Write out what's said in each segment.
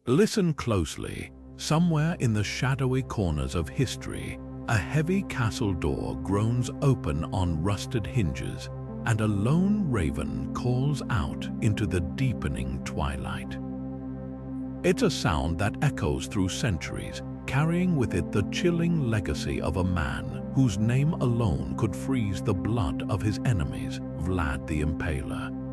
Listen closely. Somewhere in the shadowy corners of history, a heavy castle door groans open on rusted hinges, and a lone raven calls out into the deepening twilight. It's a sound that echoes through centuries, carrying with it the chilling legacy of a man whose name alone could freeze the blood of his enemies, Vlad the Impaler.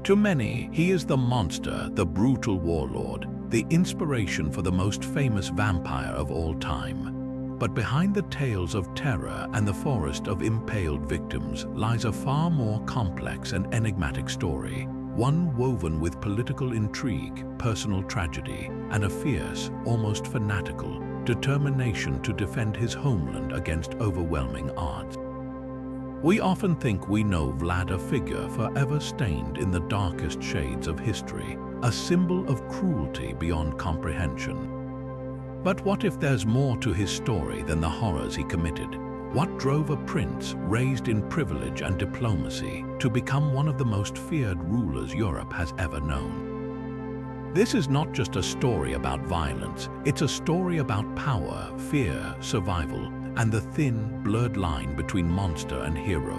To many, he is the monster, the brutal warlord, the inspiration for the most famous vampire of all time. But behind the tales of terror and the forest of impaled victims lies a far more complex and enigmatic story, one woven with political intrigue, personal tragedy, and a fierce, almost fanatical, determination to defend his homeland against overwhelming odds. We often think we know Vlad, a figure forever stained in the darkest shades of history, a symbol of cruelty beyond comprehension. But what if there's more to his story than the horrors he committed? What drove a prince raised in privilege and diplomacy to become one of the most feared rulers Europe has ever known? This is not just a story about violence, it's a story about power, fear, survival, and the thin, blurred line between monster and hero.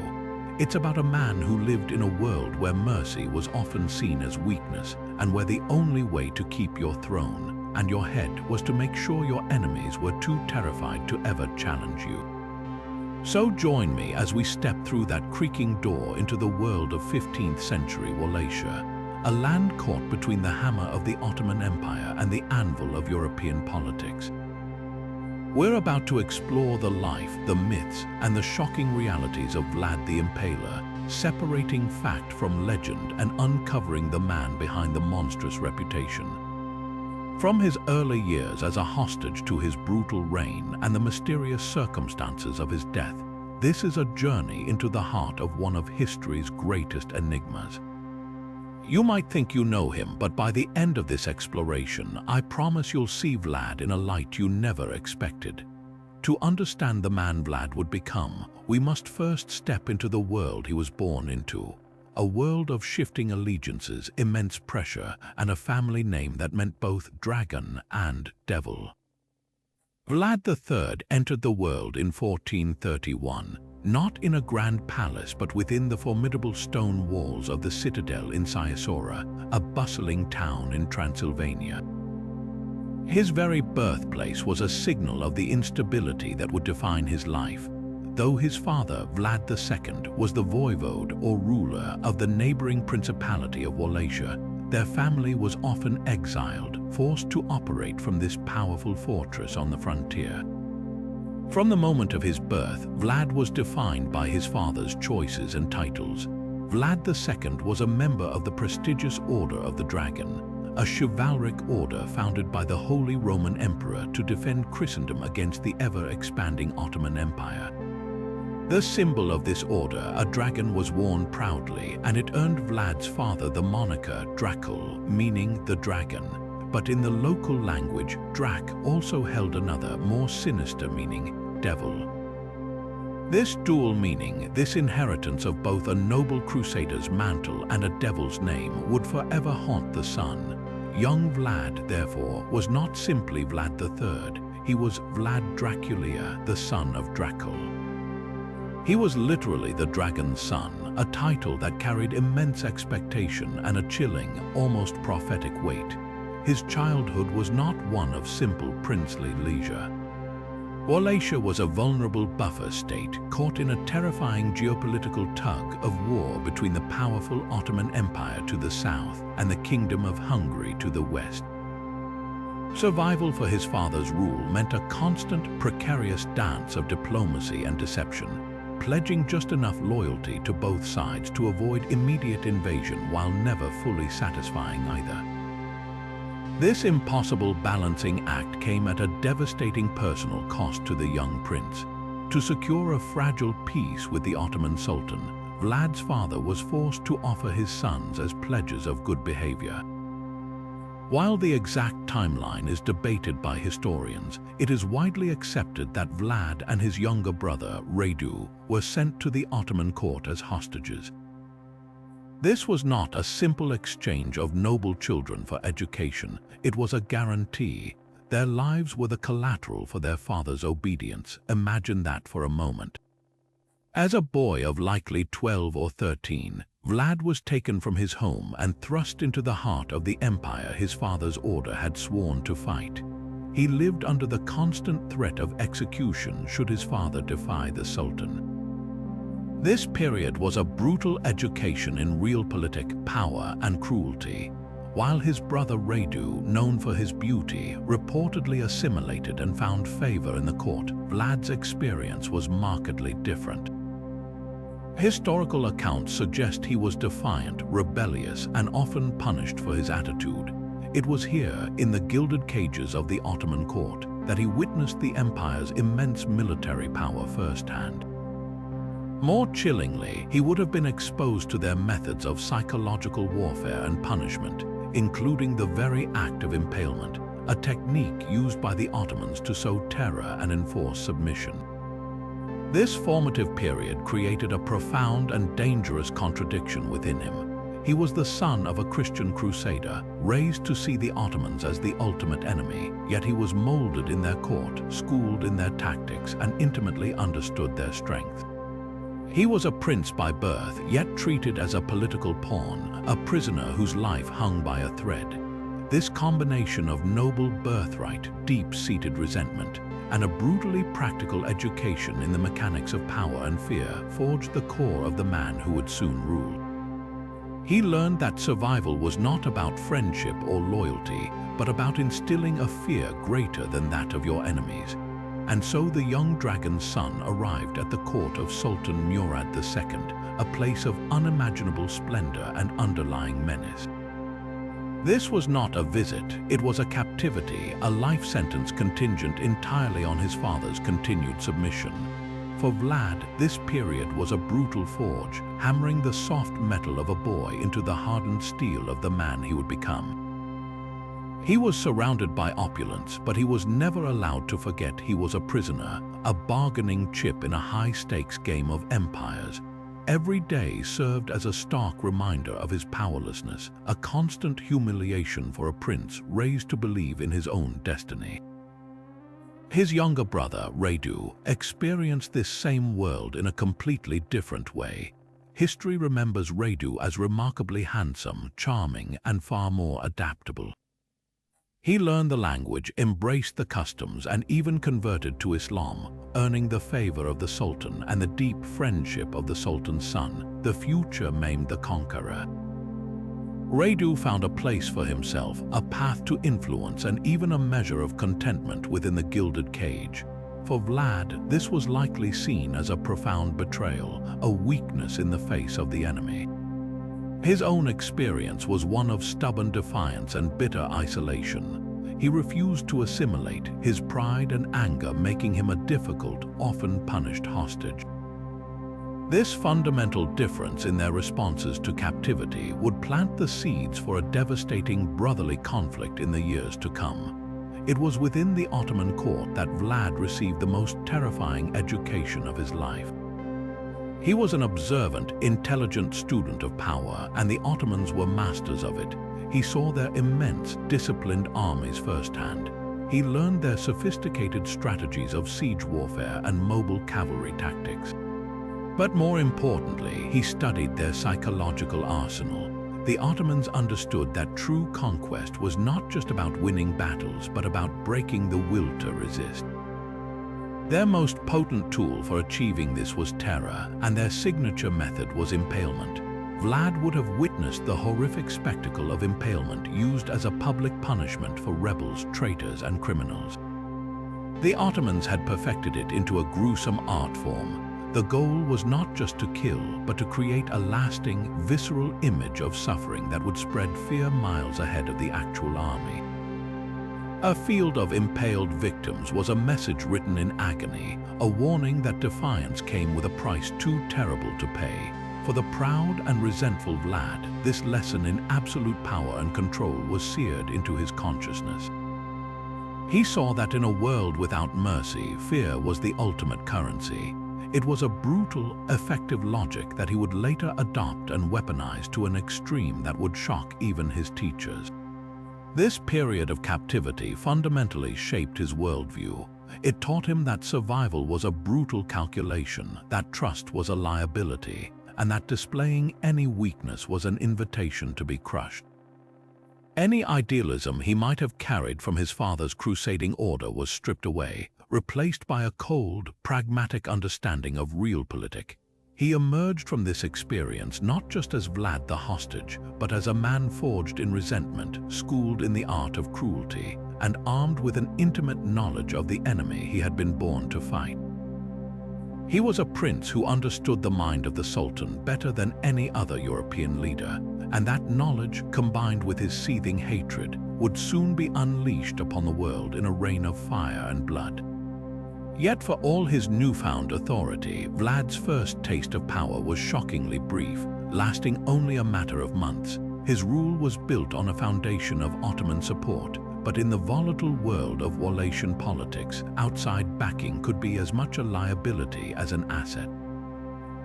It's about a man who lived in a world where mercy was often seen as weakness, and where the only way to keep your throne and your head was to make sure your enemies were too terrified to ever challenge you. So join me as we step through that creaking door into the world of 15th century Wallachia, a land caught between the hammer of the Ottoman Empire and the anvil of European politics. We're about to explore the life, the myths, and the shocking realities of Vlad the Impaler, separating fact from legend and uncovering the man behind the monstrous reputation. From his early years as a hostage to his brutal reign and the mysterious circumstances of his death, this is a journey into the heart of one of history's greatest enigmas. You might think you know him, but by the end of this exploration, I promise you'll see Vlad in a light you never expected. To understand the man Vlad would become, we must first step into the world he was born into. A world of shifting allegiances, immense pressure, and a family name that meant both dragon and devil. Vlad III entered the world in 1431, not in a grand palace but within the formidable stone walls of the citadel in Siasora, a bustling town in Transylvania. His very birthplace was a signal of the instability that would define his life. Though his father, Vlad II, was the voivode or ruler of the neighboring principality of Wallachia, their family was often exiled, forced to operate from this powerful fortress on the frontier. From the moment of his birth, Vlad was defined by his father's choices and titles. Vlad II was a member of the prestigious Order of the Dragon, a chivalric order founded by the Holy Roman Emperor to defend Christendom against the ever-expanding Ottoman Empire. The symbol of this order, a dragon, was worn proudly, and it earned Vlad's father the moniker Dracula, meaning the dragon. But in the local language, Drac also held another, more sinister meaning, devil. This dual meaning, this inheritance of both a noble crusader's mantle and a devil's name, would forever haunt the son. Young Vlad, therefore, was not simply Vlad III, he was Vlad Dracula, the son of Dracula. He was literally the dragon's son, a title that carried immense expectation and a chilling, almost prophetic weight. His childhood was not one of simple princely leisure. Wallachia was a vulnerable buffer state caught in a terrifying geopolitical tug of war between the powerful Ottoman Empire to the south and the Kingdom of Hungary to the west. Survival for his father's rule meant a constant, precarious dance of diplomacy and deception, pledging just enough loyalty to both sides to avoid immediate invasion while never fully satisfying either. This impossible balancing act came at a devastating personal cost to the young prince. To secure a fragile peace with the Ottoman Sultan, Vlad's father was forced to offer his sons as pledges of good behavior. While the exact timeline is debated by historians, it is widely accepted that Vlad and his younger brother, Radu, were sent to the Ottoman court as hostages. This was not a simple exchange of noble children for education. It was a guarantee. Their lives were the collateral for their father's obedience. Imagine that for a moment. As a boy of likely 12 or 13, Vlad was taken from his home and thrust into the heart of the empire his father's order had sworn to fight. He lived under the constant threat of execution should his father defy the Sultan. This period was a brutal education in realpolitik, power and cruelty. While his brother Radu, known for his beauty, reportedly assimilated and found favor in the court, Vlad's experience was markedly different. Historical accounts suggest he was defiant, rebellious, and often punished for his attitude. It was here, in the gilded cages of the Ottoman court, that he witnessed the empire's immense military power firsthand. More chillingly, he would have been exposed to their methods of psychological warfare and punishment, including the very act of impalement, a technique used by the Ottomans to sow terror and enforce submission. This formative period created a profound and dangerous contradiction within him. He was the son of a Christian crusader, raised to see the Ottomans as the ultimate enemy, yet he was molded in their court, schooled in their tactics, and intimately understood their strength. He was a prince by birth, yet treated as a political pawn, a prisoner whose life hung by a thread. This combination of noble birthright, deep-seated resentment, and a brutally practical education in the mechanics of power and fear forged the core of the man who would soon rule. He learned that survival was not about friendship or loyalty, but about instilling a fear greater than that of your enemies. And so the young dragon's son arrived at the court of Sultan Murad II, a place of unimaginable splendor and underlying menace. This was not a visit, it was a captivity, a life sentence contingent entirely on his father's continued submission. For Vlad, this period was a brutal forge, hammering the soft metal of a boy into the hardened steel of the man he would become. He was surrounded by opulence, but he was never allowed to forget he was a prisoner, a bargaining chip in a high-stakes game of empires. Every day served as a stark reminder of his powerlessness, a constant humiliation for a prince raised to believe in his own destiny. His younger brother, Radu, experienced this same world in a completely different way. History remembers Radu as remarkably handsome, charming, and far more adaptable. He learned the language, embraced the customs, and even converted to Islam, earning the favor of the Sultan and the deep friendship of the Sultan's son, the future Mehmed the Conqueror. Radu found a place for himself, a path to influence, and even a measure of contentment within the gilded cage. For Vlad, this was likely seen as a profound betrayal, a weakness in the face of the enemy. His own experience was one of stubborn defiance and bitter isolation. He refused to assimilate, his pride and anger making him a difficult, often punished hostage. This fundamental difference in their responses to captivity would plant the seeds for a devastating brotherly conflict in the years to come. It was within the Ottoman court that Vlad received the most terrifying education of his life. He was an observant, intelligent student of power, and the Ottomans were masters of it. He saw their immense, disciplined armies firsthand. He learned their sophisticated strategies of siege warfare and mobile cavalry tactics. But more importantly, he studied their psychological arsenal. The Ottomans understood that true conquest was not just about winning battles, but about breaking the will to resist. Their most potent tool for achieving this was terror, and their signature method was impalement. Vlad would have witnessed the horrific spectacle of impalement used as a public punishment for rebels, traitors, and criminals. The Ottomans had perfected it into a gruesome art form. The goal was not just to kill, but to create a lasting, visceral image of suffering that would spread fear miles ahead of the actual army. A field of impaled victims was a message written in agony, a warning that defiance came with a price too terrible to pay. For the proud and resentful Vlad, this lesson in absolute power and control was seared into his consciousness. He saw that in a world without mercy, fear was the ultimate currency. It was a brutal, effective logic that he would later adopt and weaponize to an extreme that would shock even his teachers. This period of captivity fundamentally shaped his worldview. It taught him that survival was a brutal calculation, that trust was a liability, and that displaying any weakness was an invitation to be crushed. Any idealism he might have carried from his father's crusading order was stripped away, replaced by a cold, pragmatic understanding of realpolitik. He emerged from this experience not just as Vlad the hostage, but as a man forged in resentment, schooled in the art of cruelty, and armed with an intimate knowledge of the enemy he had been born to fight. He was a prince who understood the mind of the Sultan better than any other European leader, and that knowledge, combined with his seething hatred, would soon be unleashed upon the world in a reign of fire and blood. Yet for all his newfound authority, Vlad's first taste of power was shockingly brief, lasting only a matter of months. His rule was built on a foundation of Ottoman support, but in the volatile world of Wallachian politics, outside backing could be as much a liability as an asset.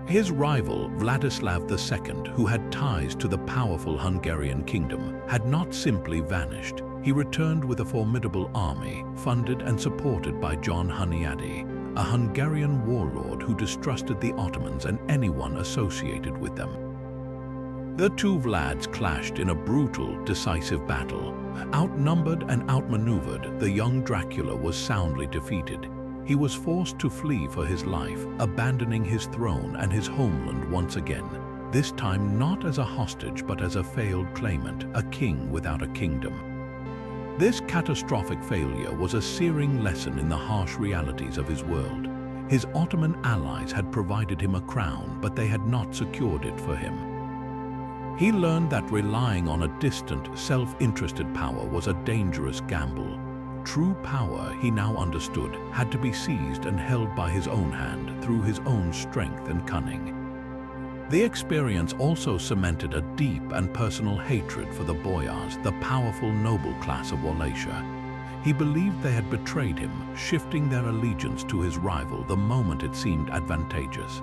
His rival, Vladislav II, who had ties to the powerful Hungarian kingdom, had not simply vanished. He returned with a formidable army, funded and supported by John Hunyadi, a Hungarian warlord who distrusted the Ottomans and anyone associated with them. The two Vlads clashed in a brutal, decisive battle. Outnumbered and outmaneuvered, the young Dracula was soundly defeated. He was forced to flee for his life, abandoning his throne and his homeland once again, this time not as a hostage but as a failed claimant, a king without a kingdom. This catastrophic failure was a searing lesson in the harsh realities of his world. His Ottoman allies had provided him a crown, but they had not secured it for him. He learned that relying on a distant, self-interested power was a dangerous gamble. True power, he now understood, had to be seized and held by his own hand through his own strength and cunning. The experience also cemented a deep and personal hatred for the boyars, the powerful noble class of Wallachia. He believed they had betrayed him, shifting their allegiance to his rival the moment it seemed advantageous.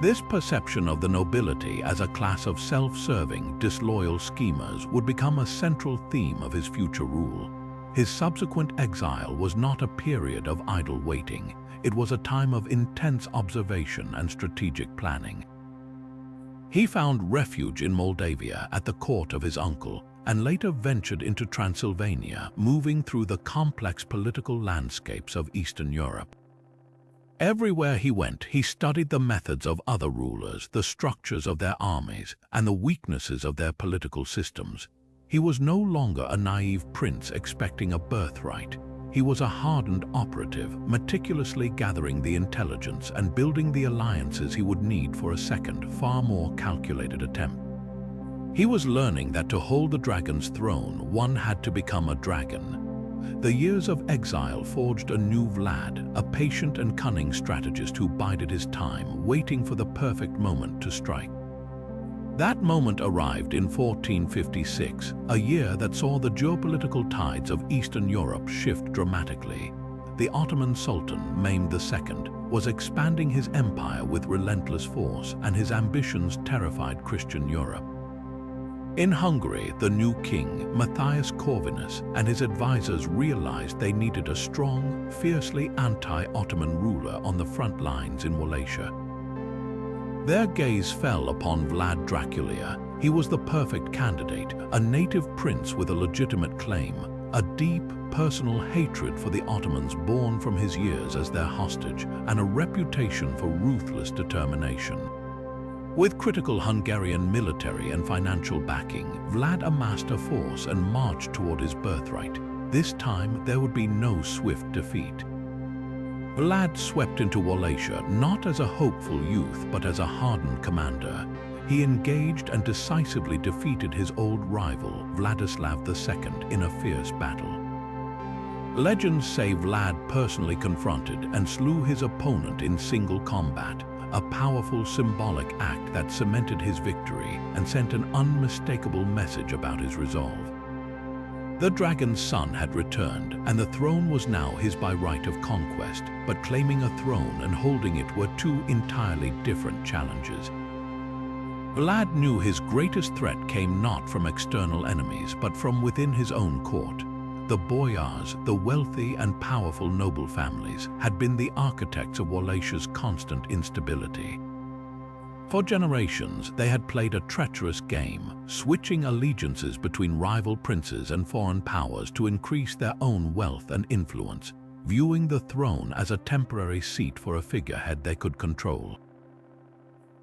This perception of the nobility as a class of self-serving, disloyal schemers would become a central theme of his future rule. His subsequent exile was not a period of idle waiting. It was a time of intense observation and strategic planning. He found refuge in Moldavia at the court of his uncle, and later ventured into Transylvania, moving through the complex political landscapes of Eastern Europe. Everywhere he went, he studied the methods of other rulers, the structures of their armies, and the weaknesses of their political systems. He was no longer a naive prince expecting a birthright. He was a hardened operative, meticulously gathering the intelligence and building the alliances he would need for a second, far more calculated attempt. He was learning that to hold the dragon's throne, one had to become a dragon. The years of exile forged a new Vlad, a patient and cunning strategist who bided his time, waiting for the perfect moment to strike. That moment arrived in 1456, a year that saw the geopolitical tides of Eastern Europe shift dramatically. The Ottoman Sultan, Mehmed II, was expanding his empire with relentless force, and his ambitions terrified Christian Europe. In Hungary, the new king, Matthias Corvinus, and his advisors realized they needed a strong, fiercely anti-Ottoman ruler on the front lines in Wallachia. Their gaze fell upon Vlad Dracula. He was the perfect candidate, a native prince with a legitimate claim, a deep, personal hatred for the Ottomans born from his years as their hostage, and a reputation for ruthless determination. With critical Hungarian military and financial backing, Vlad amassed a force and marched toward his birthright. This time, there would be no swift defeat. Vlad swept into Wallachia not as a hopeful youth, but as a hardened commander. He engaged and decisively defeated his old rival, Vladislav II, in a fierce battle. Legends say Vlad personally confronted and slew his opponent in single combat, a powerful symbolic act that cemented his victory and sent an unmistakable message about his resolve. The dragon's son had returned, and the throne was now his by right of conquest, but claiming a throne and holding it were two entirely different challenges. Vlad knew his greatest threat came not from external enemies, but from within his own court. The boyars, the wealthy and powerful noble families, had been the architects of Wallach's constant instability. For generations, they had played a treacherous game, switching allegiances between rival princes and foreign powers to increase their own wealth and influence, viewing the throne as a temporary seat for a figurehead they could control.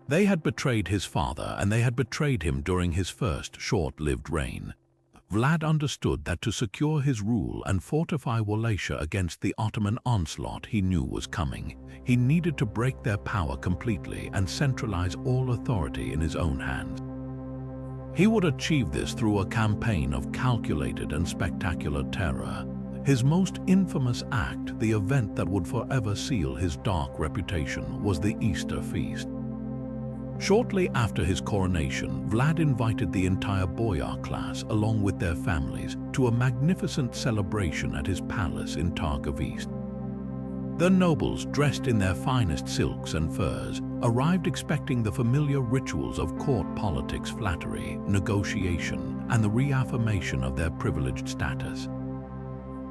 They had betrayed his father, and they had betrayed him during his first short-lived reign. Vlad understood that to secure his rule and fortify Wallachia against the Ottoman onslaught he knew was coming, he needed to break their power completely and centralize all authority in his own hands. He would achieve this through a campaign of calculated and spectacular terror. His most infamous act, the event that would forever seal his dark reputation, was the Easter feast. Shortly after his coronation, Vlad invited the entire boyar class, along with their families, to a magnificent celebration at his palace in Târgoviște. The nobles, dressed in their finest silks and furs, arrived expecting the familiar rituals of court politics, flattery, negotiation, and the reaffirmation of their privileged status.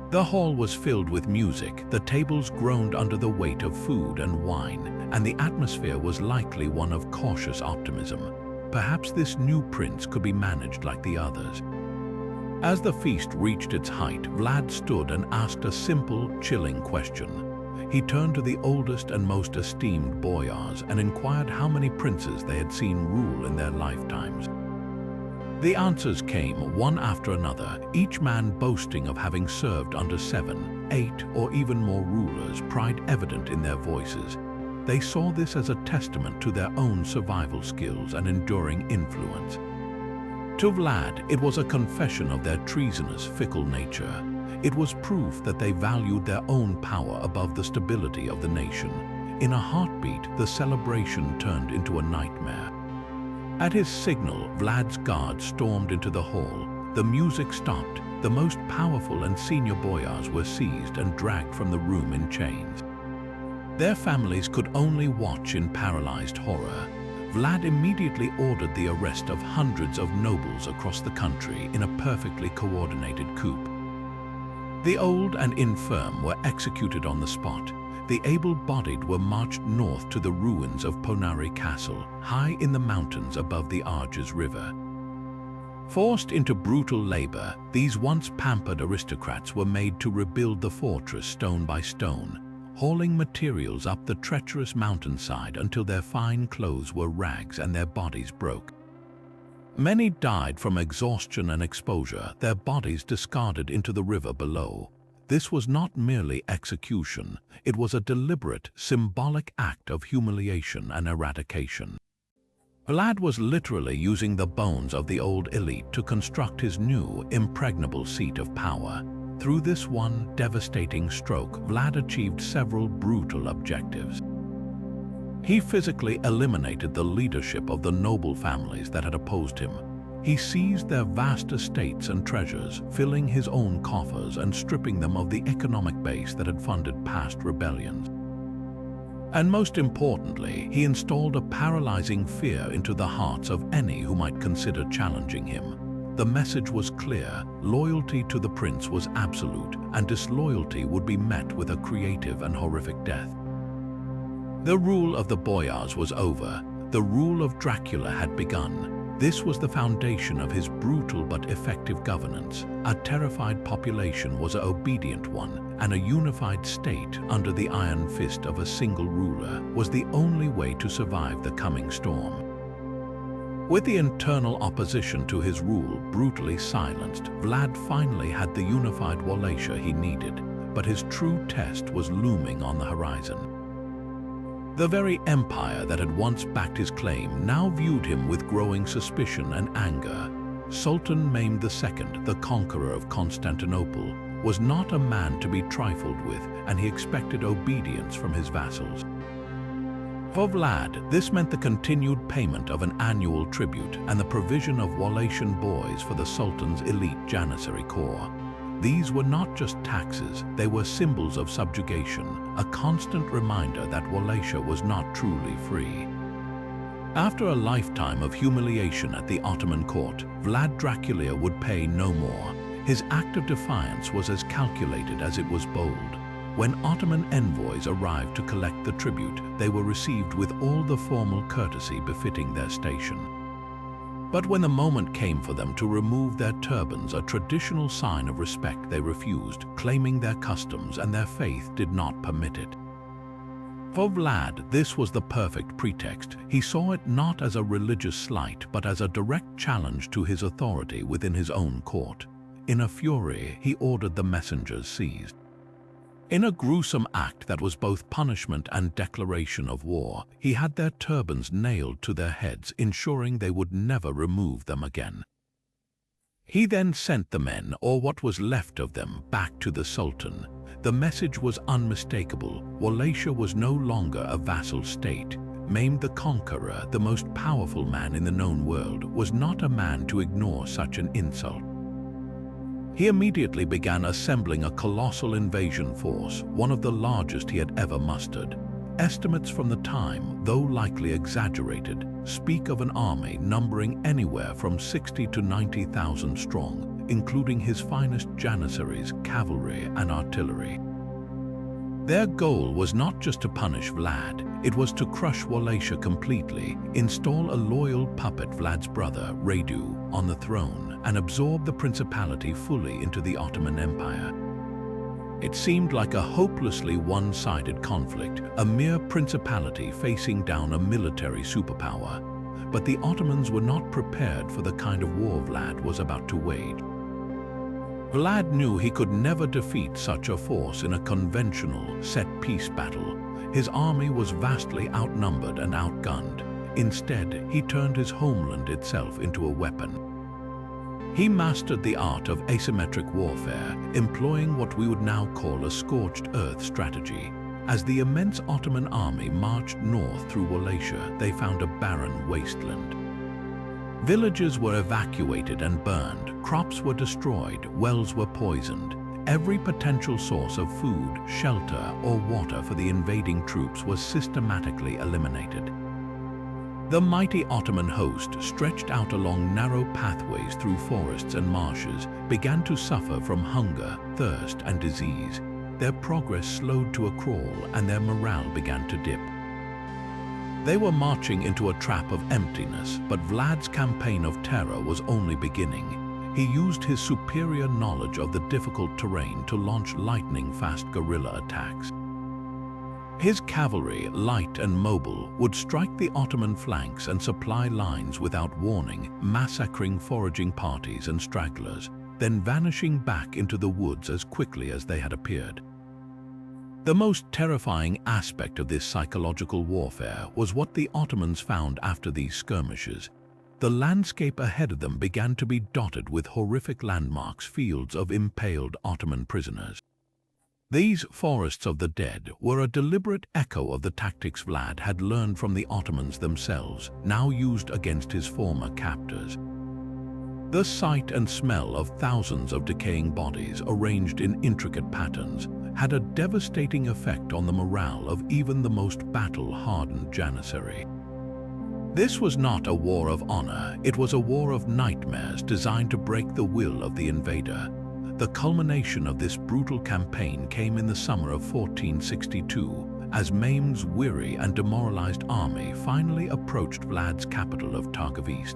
The hall was filled with music, the tables groaned under the weight of food and wine, and the atmosphere was likely one of cautious optimism. Perhaps this new prince could be managed like the others. As the feast reached its height, Vlad stood and asked a simple, chilling question. He turned to the oldest and most esteemed boyars and inquired how many princes they had seen rule in their lifetimes. The answers came one after another, each man boasting of having served under 7, 8, or even more rulers, pride evident in their voices. They saw this as a testament to their own survival skills and enduring influence. To Vlad, it was a confession of their treasonous, fickle nature. It was proof that they valued their own power above the stability of the nation. In a heartbeat, the celebration turned into a nightmare. At his signal, Vlad's guards stormed into the hall. The music stopped. The most powerful and senior boyars were seized and dragged from the room in chains. Their families could only watch in paralyzed horror. Vlad immediately ordered the arrest of hundreds of nobles across the country in a perfectly coordinated coup. The old and infirm were executed on the spot. The able-bodied were marched north to the ruins of Poenari Castle, high in the mountains above the Arges River. Forced into brutal labor, these once pampered aristocrats were made to rebuild the fortress stone by stone, hauling materials up the treacherous mountainside until their fine clothes were rags and their bodies broke. Many died from exhaustion and exposure, their bodies discarded into the river below. This was not merely execution, it was a deliberate, symbolic act of humiliation and eradication. Vlad was literally using the bones of the old elite to construct his new, impregnable seat of power. Through this one devastating stroke, Vlad achieved several brutal objectives. He physically eliminated the leadership of the noble families that had opposed him. He seized their vast estates and treasures, filling his own coffers and stripping them of the economic base that had funded past rebellions. And most importantly, he installed a paralyzing fear into the hearts of any who might consider challenging him. The message was clear: loyalty to the prince was absolute, and disloyalty would be met with a creative and horrific death. The rule of the boyars was over. The rule of Dracula had begun. This was the foundation of his brutal but effective governance. A terrified population was an obedient one, and a unified state under the iron fist of a single ruler was the only way to survive the coming storm. With the internal opposition to his rule brutally silenced, Vlad finally had the unified Wallachia he needed, but his true test was looming on the horizon. The very empire that had once backed his claim now viewed him with growing suspicion and anger. Sultan Mehmed II, the conqueror of Constantinople, was not a man to be trifled with, and he expected obedience from his vassals. For Vlad, this meant the continued payment of an annual tribute and the provision of Wallachian boys for the Sultan's elite Janissary corps. These were not just taxes, they were symbols of subjugation, a constant reminder that Wallachia was not truly free. After a lifetime of humiliation at the Ottoman court, Vlad Dracula would pay no more. His act of defiance was as calculated as it was bold. When Ottoman envoys arrived to collect the tribute, they were received with all the formal courtesy befitting their station. But when the moment came for them to remove their turbans, a traditional sign of respect, they refused, claiming their customs and their faith did not permit it. For Vlad, this was the perfect pretext. He saw it not as a religious slight, but as a direct challenge to his authority within his own court. In a fury, he ordered the messengers seized. In a gruesome act that was both punishment and declaration of war, he had their turbans nailed to their heads, ensuring they would never remove them again. He then sent the men, or what was left of them, back to the Sultan. The message was unmistakable. Wallachia was no longer a vassal state. Maimed the Conqueror, the most powerful man in the known world, was not a man to ignore such an insult. He immediately began assembling a colossal invasion force, one of the largest he had ever mustered. Estimates from the time, though likely exaggerated, speak of an army numbering anywhere from 60 to 90,000 strong, including his finest janissaries, cavalry, and artillery. Their goal was not just to punish Vlad, it was to crush Wallachia completely, install a loyal puppet, Vlad's brother, Radu, on the throne, and absorb the principality fully into the Ottoman Empire. It seemed like a hopelessly one-sided conflict, a mere principality facing down a military superpower. But the Ottomans were not prepared for the kind of war Vlad was about to wage. Vlad knew he could never defeat such a force in a conventional, set-piece battle. His army was vastly outnumbered and outgunned. Instead, he turned his homeland itself into a weapon. He mastered the art of asymmetric warfare, employing what we would now call a scorched earth strategy. As the immense Ottoman army marched north through Wallachia, they found a barren wasteland. Villages were evacuated and burned, crops were destroyed, wells were poisoned. Every potential source of food, shelter, or water for the invading troops was systematically eliminated. The mighty Ottoman host, stretched out along narrow pathways through forests and marshes, began to suffer from hunger, thirst, and disease. Their progress slowed to a crawl, and their morale began to dip. They were marching into a trap of emptiness, but Vlad's campaign of terror was only beginning. He used his superior knowledge of the difficult terrain to launch lightning-fast guerrilla attacks. His cavalry, light and mobile, would strike the Ottoman flanks and supply lines without warning, massacring foraging parties and stragglers, then vanishing back into the woods as quickly as they had appeared. The most terrifying aspect of this psychological warfare was what the Ottomans found after these skirmishes. The landscape ahead of them began to be dotted with horrific landmarks, fields of impaled Ottoman prisoners. These forests of the dead were a deliberate echo of the tactics Vlad had learned from the Ottomans themselves, now used against his former captors. The sight and smell of thousands of decaying bodies arranged in intricate patterns had a devastating effect on the morale of even the most battle-hardened janissary. This was not a war of honor, it was a war of nightmares designed to break the will of the invader. The culmination of this brutal campaign came in the summer of 1462, as Mehmed's weary and demoralized army finally approached Vlad's capital of Târgoviște.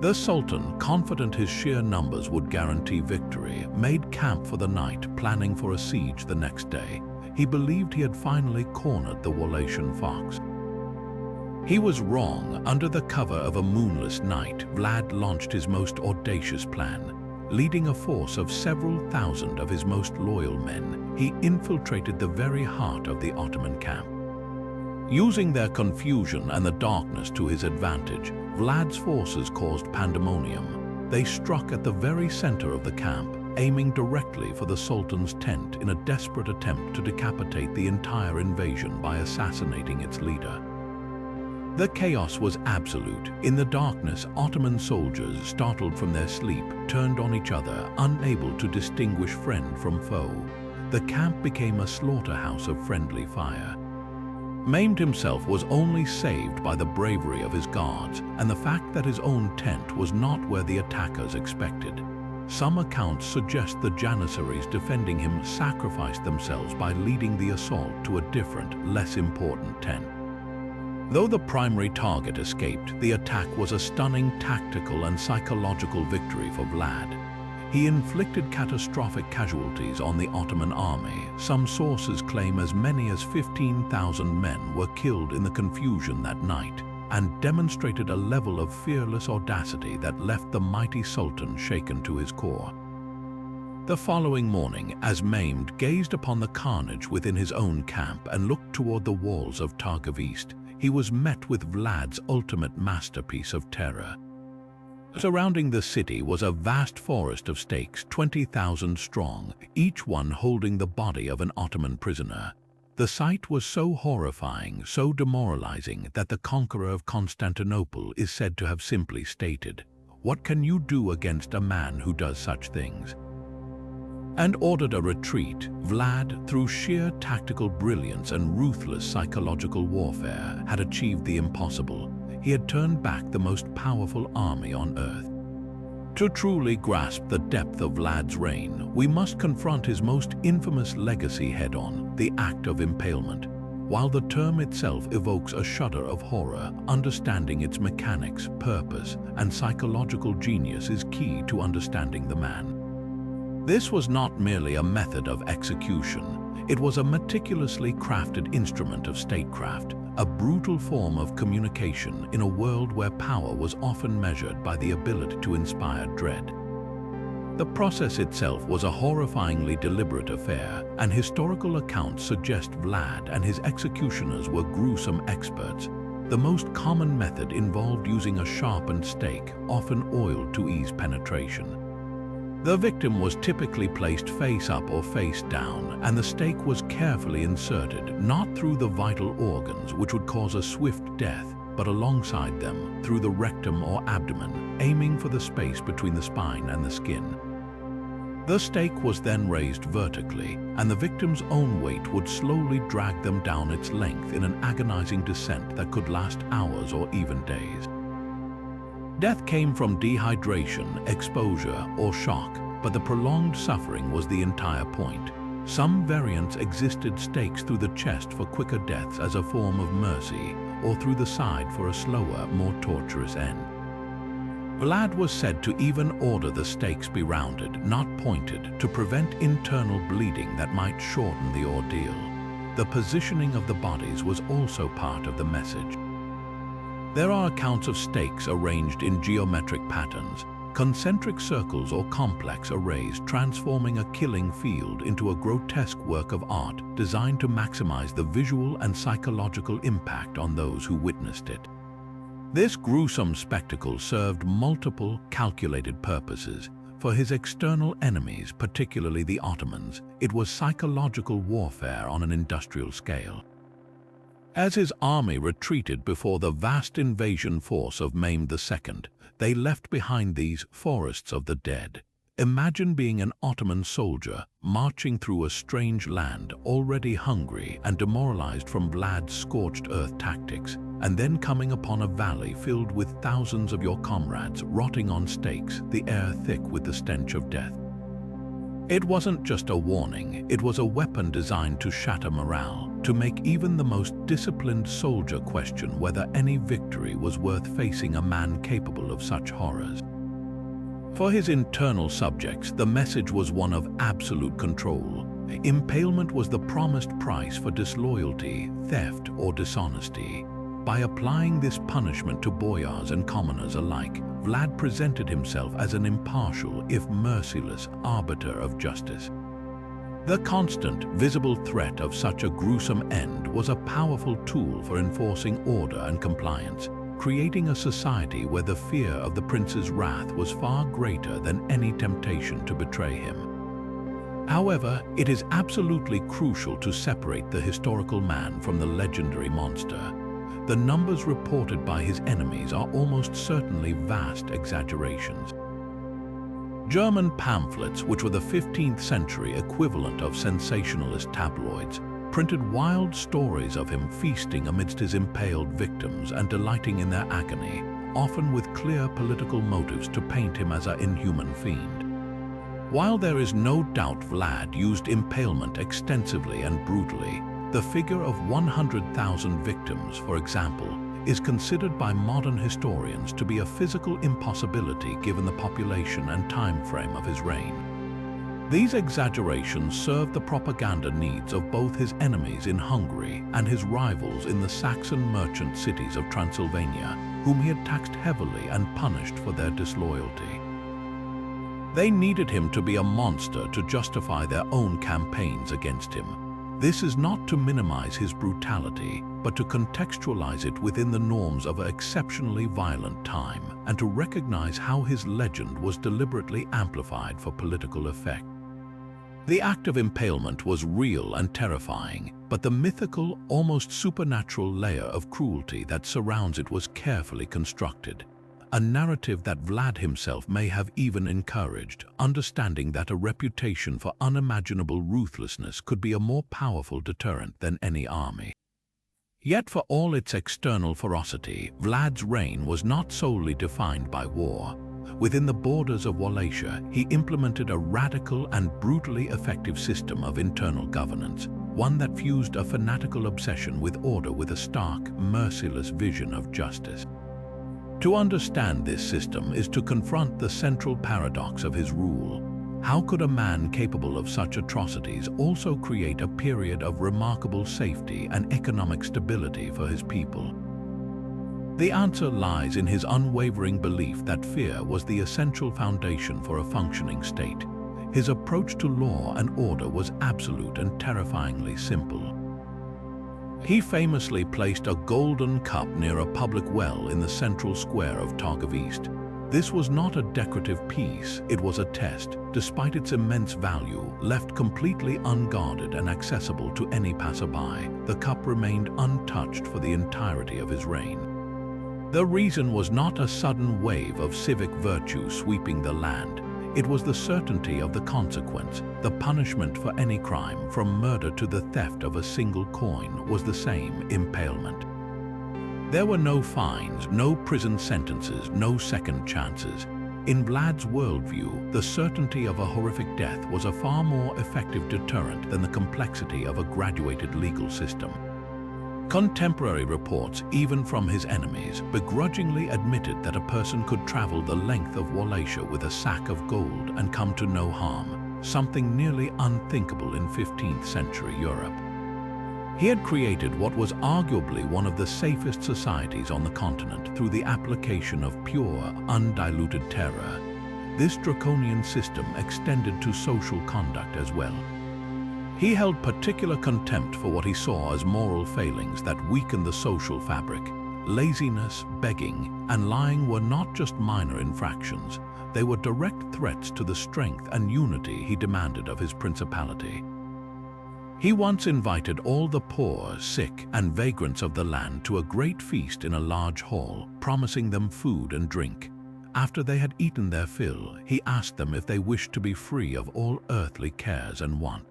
The Sultan, confident his sheer numbers would guarantee victory, made camp for the night, planning for a siege the next day. He believed he had finally cornered the Wallachian fox. He was wrong. Under the cover of a moonless night, Vlad launched his most audacious plan. Leading a force of several thousand of his most loyal men, he infiltrated the very heart of the Ottoman camp. Using their confusion and the darkness to his advantage, Vlad's forces caused pandemonium. They struck at the very center of the camp, aiming directly for the Sultan's tent in a desperate attempt to decapitate the entire invasion by assassinating its leader. The chaos was absolute. In the darkness, Ottoman soldiers, startled from their sleep, turned on each other, unable to distinguish friend from foe. The camp became a slaughterhouse of friendly fire. Mehmed himself was only saved by the bravery of his guards and the fact that his own tent was not where the attackers expected. Some accounts suggest the Janissaries defending him sacrificed themselves by leading the assault to a different, less important tent. Though the primary target escaped, the attack was a stunning tactical and psychological victory for Vlad. He inflicted catastrophic casualties on the Ottoman army. Some sources claim as many as 15,000 men were killed in the confusion that night, and demonstrated a level of fearless audacity that left the mighty Sultan shaken to his core. The following morning, as Mehmed gazed upon the carnage within his own camp and looked toward the walls of Târgoviște, he was met with Vlad's ultimate masterpiece of terror. Surrounding the city was a vast forest of stakes, 20,000 strong, each one holding the body of an Ottoman prisoner. The sight was so horrifying, so demoralizing, that the conqueror of Constantinople is said to have simply stated, "What can you do against a man who does such things?" and ordered a retreat. Vlad, through sheer tactical brilliance and ruthless psychological warfare, had achieved the impossible. He had turned back the most powerful army on earth. To truly grasp the depth of Vlad's reign, we must confront his most infamous legacy head-on, the act of impalement. While the term itself evokes a shudder of horror, understanding its mechanics, purpose, and psychological genius is key to understanding the man. This was not merely a method of execution. It was a meticulously crafted instrument of statecraft, a brutal form of communication in a world where power was often measured by the ability to inspire dread. The process itself was a horrifyingly deliberate affair, and historical accounts suggest Vlad and his executioners were gruesome experts. The most common method involved using a sharpened stake, often oiled to ease penetration. The victim was typically placed face up or face down, and the stake was carefully inserted, not through the vital organs, which would cause a swift death, but alongside them, through the rectum or abdomen, aiming for the space between the spine and the skin. The stake was then raised vertically, and the victim's own weight would slowly drag them down its length in an agonizing descent that could last hours or even days. Death came from dehydration, exposure, or shock, but the prolonged suffering was the entire point. Some variants existed stakes through the chest for quicker deaths as a form of mercy, or through the side for a slower, more torturous end. Vlad was said to even order the stakes be rounded, not pointed, to prevent internal bleeding that might shorten the ordeal. The positioning of the bodies was also part of the message. There are accounts of stakes arranged in geometric patterns, concentric circles or complex arrays, transforming a killing field into a grotesque work of art designed to maximize the visual and psychological impact on those who witnessed it. This gruesome spectacle served multiple, calculated purposes. For his external enemies, particularly the Ottomans, it was psychological warfare on an industrial scale. As his army retreated before the vast invasion force of Mehmed II, they left behind these forests of the dead. Imagine being an Ottoman soldier marching through a strange land, already hungry and demoralized from Vlad's scorched earth tactics, and then coming upon a valley filled with thousands of your comrades rotting on stakes, the air thick with the stench of death. It wasn't just a warning, it was a weapon designed to shatter morale, to make even the most disciplined soldier question whether any victory was worth facing a man capable of such horrors. For his internal subjects, the message was one of absolute control. Impalement was the promised price for disloyalty, theft, or dishonesty. By applying this punishment to boyars and commoners alike, Vlad presented himself as an impartial, if merciless, arbiter of justice. The constant, visible threat of such a gruesome end was a powerful tool for enforcing order and compliance, creating a society where the fear of the prince's wrath was far greater than any temptation to betray him. However, it is absolutely crucial to separate the historical man from the legendary monster. the numbers reported by his enemies are almost certainly vast exaggerations. German pamphlets, which were the 15th century equivalent of sensationalist tabloids, printed wild stories of him feasting amidst his impaled victims and delighting in their agony, often with clear political motives to paint him as an inhuman fiend. While there is no doubt Vlad used impalement extensively and brutally, the figure of 100,000 victims, for example, is considered by modern historians to be a physical impossibility given the population and time frame of his reign. These exaggerations served the propaganda needs of both his enemies in Hungary and his rivals in the Saxon merchant cities of Transylvania, whom he had taxed heavily and punished for their disloyalty. They needed him to be a monster to justify their own campaigns against him. This is not to minimize his brutality, but to contextualize it within the norms of an exceptionally violent time and to recognize how his legend was deliberately amplified for political effect. The act of impalement was real and terrifying, but the mythical, almost supernatural layer of cruelty that surrounds it was carefully constructed. A narrative that Vlad himself may have even encouraged, understanding that a reputation for unimaginable ruthlessness could be a more powerful deterrent than any army. Yet for all its external ferocity, Vlad's reign was not solely defined by war. Within the borders of Wallachia, he implemented a radical and brutally effective system of internal governance, one that fused a fanatical obsession with order with a stark, merciless vision of justice. To understand this system is to confront the central paradox of his rule. How could a man capable of such atrocities also create a period of remarkable safety and economic stability for his people? The answer lies in his unwavering belief that fear was the essential foundation for a functioning state. His approach to law and order was absolute and terrifyingly simple. He famously placed a golden cup near a public well in the central square of Târgoviște. This was not a decorative piece, it was a test. Despite its immense value, left completely unguarded and accessible to any passerby, the cup remained untouched for the entirety of his reign. The reason was not a sudden wave of civic virtue sweeping the land. It was the certainty of the consequence. The punishment for any crime, from murder to the theft of a single coin, was the same: impalement. There were no fines, no prison sentences, no second chances. In Vlad's worldview, the certainty of a horrific death was a far more effective deterrent than the complexity of a graduated legal system. Contemporary reports, even from his enemies, begrudgingly admitted that a person could travel the length of Wallachia with a sack of gold and come to no harm, something nearly unthinkable in 15th century Europe. He had created what was arguably one of the safest societies on the continent through the application of pure, undiluted terror. This draconian system extended to social conduct as well. He held particular contempt for what he saw as moral failings that weakened the social fabric. Laziness, begging, and lying were not just minor infractions. They were direct threats to the strength and unity he demanded of his principality. He once invited all the poor, sick, and vagrants of the land to a great feast in a large hall, promising them food and drink. After they had eaten their fill, he asked them if they wished to be free of all earthly cares and want.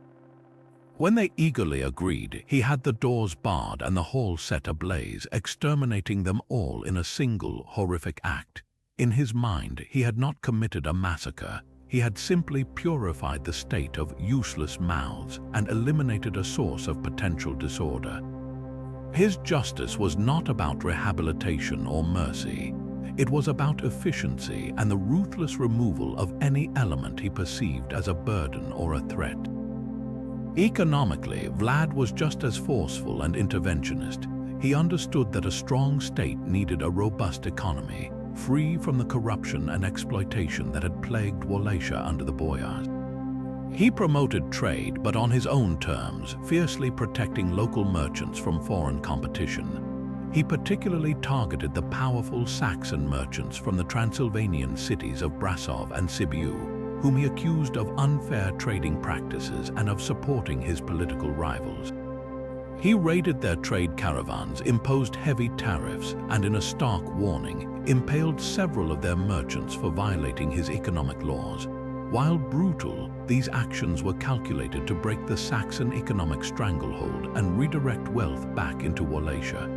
When they eagerly agreed, he had the doors barred and the hall set ablaze, exterminating them all in a single horrific act. In his mind, he had not committed a massacre. He had simply purified the state of useless mouths and eliminated a source of potential disorder. His justice was not about rehabilitation or mercy. It was about efficiency and the ruthless removal of any element he perceived as a burden or a threat. Economically, Vlad was just as forceful and interventionist. He understood that a strong state needed a robust economy, free from the corruption and exploitation that had plagued Wallachia under the boyars. He promoted trade, but on his own terms, fiercely protecting local merchants from foreign competition. He particularly targeted the powerful Saxon merchants from the Transylvanian cities of Brasov and Sibiu, whom he accused of unfair trading practices and of supporting his political rivals. He raided their trade caravans, imposed heavy tariffs, and in a stark warning, impaled several of their merchants for violating his economic laws. While brutal, these actions were calculated to break the Saxon economic stranglehold and redirect wealth back into Wallachia.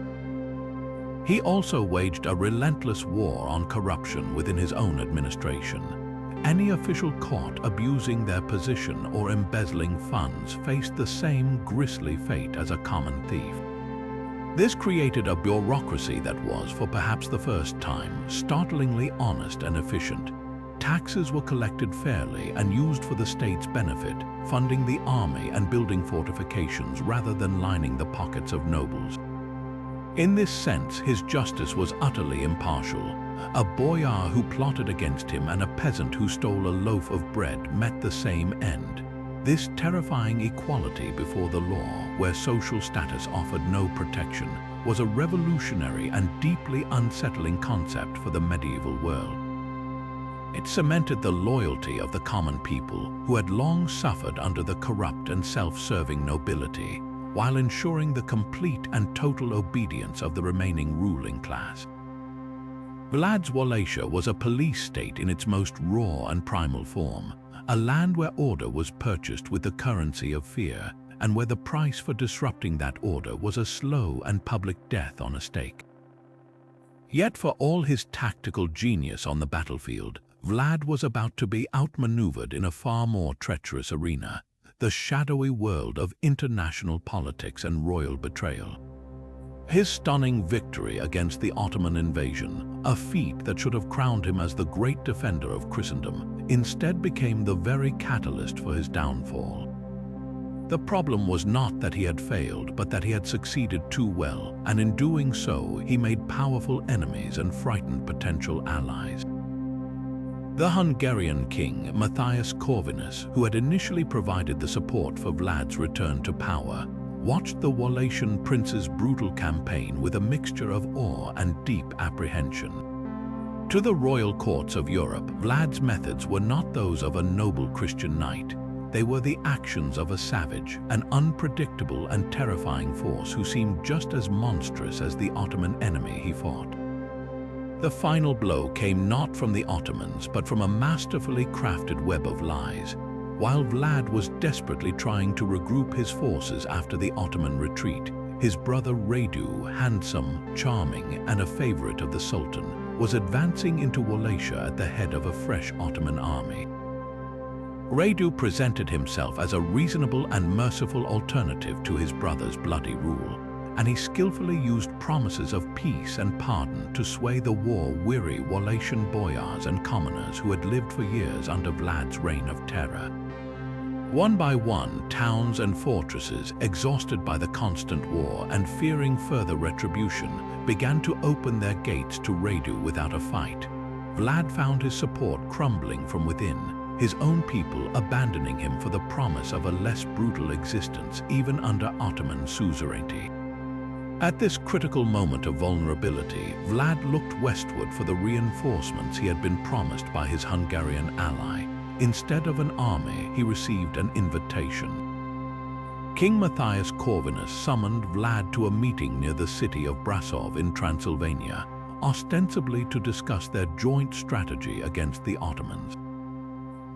He also waged a relentless war on corruption within his own administration. Any official caught abusing their position or embezzling funds faced the same grisly fate as a common thief. This created a bureaucracy that was, for perhaps the first time, startlingly honest and efficient. Taxes were collected fairly and used for the state's benefit, funding the army and building fortifications rather than lining the pockets of nobles. In this sense, his justice was utterly impartial. A boyar who plotted against him and a peasant who stole a loaf of bread met the same end. This terrifying equality before the law, where social status offered no protection, was a revolutionary and deeply unsettling concept for the medieval world. It cemented the loyalty of the common people, who had long suffered under the corrupt and self-serving nobility, while ensuring the complete and total obedience of the remaining ruling class. Vlad's Wallachia was a police state in its most raw and primal form, a land where order was purchased with the currency of fear, and where the price for disrupting that order was a slow and public death on a stake. Yet for all his tactical genius on the battlefield, Vlad was about to be outmaneuvered in a far more treacherous arena, the shadowy world of international politics and royal betrayal. His stunning victory against the Ottoman invasion, a feat that should have crowned him as the great defender of Christendom, instead became the very catalyst for his downfall. The problem was not that he had failed, but that he had succeeded too well, and in doing so, he made powerful enemies and frightened potential allies. The Hungarian king, Matthias Corvinus, who had initially provided the support for Vlad's return to power, watched the Wallachian prince's brutal campaign with a mixture of awe and deep apprehension. To the royal courts of Europe, Vlad's methods were not those of a noble Christian knight. They were the actions of a savage, an unpredictable and terrifying force who seemed just as monstrous as the Ottoman enemy he fought. The final blow came not from the Ottomans, but from a masterfully crafted web of lies. While Vlad was desperately trying to regroup his forces after the Ottoman retreat, his brother Radu, handsome, charming, and a favorite of the Sultan, was advancing into Wallachia at the head of a fresh Ottoman army. Radu presented himself as a reasonable and merciful alternative to his brother's bloody rule, and he skillfully used promises of peace and pardon to sway the war-weary Wallachian boyars and commoners who had lived for years under Vlad's reign of terror. One by one, towns and fortresses, exhausted by the constant war and fearing further retribution, began to open their gates to Radu without a fight. Vlad found his support crumbling from within, his own people abandoning him for the promise of a less brutal existence even under Ottoman suzerainty. At this critical moment of vulnerability, Vlad looked westward for the reinforcements he had been promised by his Hungarian ally. Instead of an army, he received an invitation. King Matthias Corvinus summoned Vlad to a meeting near the city of Brasov in Transylvania, ostensibly to discuss their joint strategy against the Ottomans.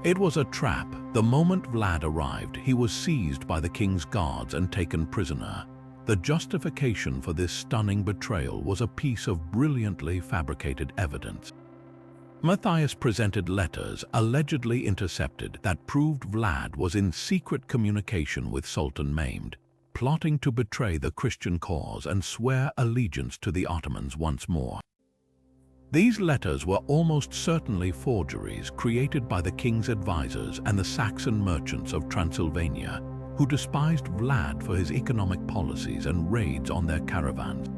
It was a trap. The moment Vlad arrived, he was seized by the king's guards and taken prisoner. The justification for this stunning betrayal was a piece of brilliantly fabricated evidence. Matthias presented letters, allegedly intercepted, that proved Vlad was in secret communication with Sultan Mehmed, plotting to betray the Christian cause and swear allegiance to the Ottomans once more. These letters were almost certainly forgeries created by the king's advisors and the Saxon merchants of Transylvania, who despised Vlad for his economic policies and raids on their caravans.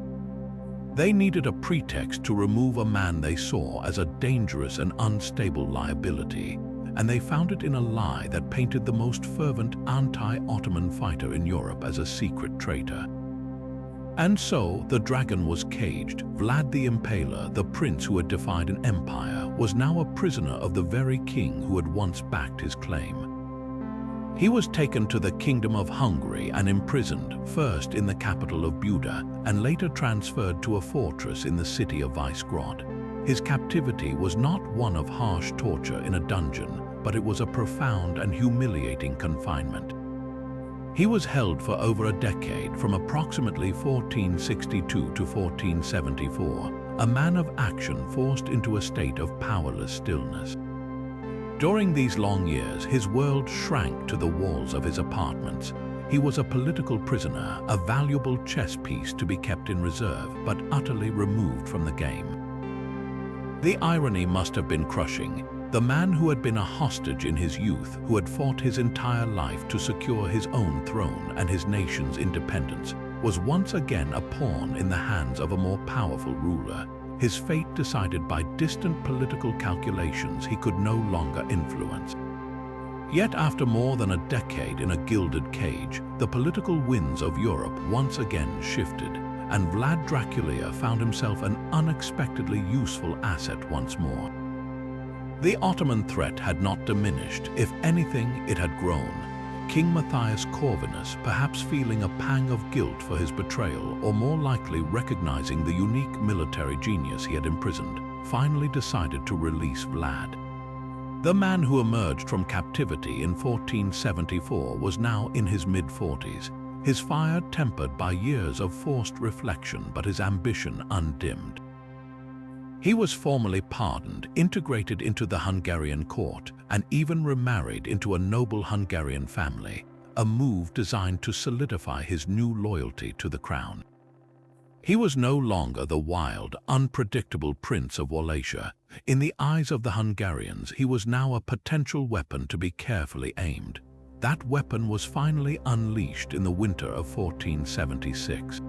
They needed a pretext to remove a man they saw as a dangerous and unstable liability, and they found it in a lie that painted the most fervent anti-Ottoman fighter in Europe as a secret traitor. And so, the dragon was caged. Vlad the Impaler, the prince who had defied an empire, was now a prisoner of the very king who had once backed his claim. He was taken to the Kingdom of Hungary and imprisoned, first in the capital of Buda and later transferred to a fortress in the city of Visegrad. His captivity was not one of harsh torture in a dungeon, but it was a profound and humiliating confinement. He was held for over a decade, from approximately 1462 to 1474, a man of action forced into a state of powerless stillness. During these long years, his world shrank to the walls of his apartments. He was a political prisoner, a valuable chess piece to be kept in reserve, but utterly removed from the game. The irony must have been crushing. The man who had been a hostage in his youth, who had fought his entire life to secure his own throne and his nation's independence, was once again a pawn in the hands of a more powerful ruler, his fate decided by distant political calculations he could no longer influence. Yet after more than a decade in a gilded cage, the political winds of Europe once again shifted, and Vlad Dracula found himself an unexpectedly useful asset once more. The Ottoman threat had not diminished. If anything, it had grown. King Matthias Corvinus, perhaps feeling a pang of guilt for his betrayal, or more likely recognizing the unique military genius he had imprisoned, finally decided to release Vlad. The man who emerged from captivity in 1474 was now in his mid-40s, his fire tempered by years of forced reflection, but his ambition undimmed. He was formally pardoned, integrated into the Hungarian court, and even remarried into a noble Hungarian family, a move designed to solidify his new loyalty to the crown. He was no longer the wild, unpredictable prince of Wallachia. In the eyes of the Hungarians, he was now a potential weapon to be carefully aimed. That weapon was finally unleashed in the winter of 1476.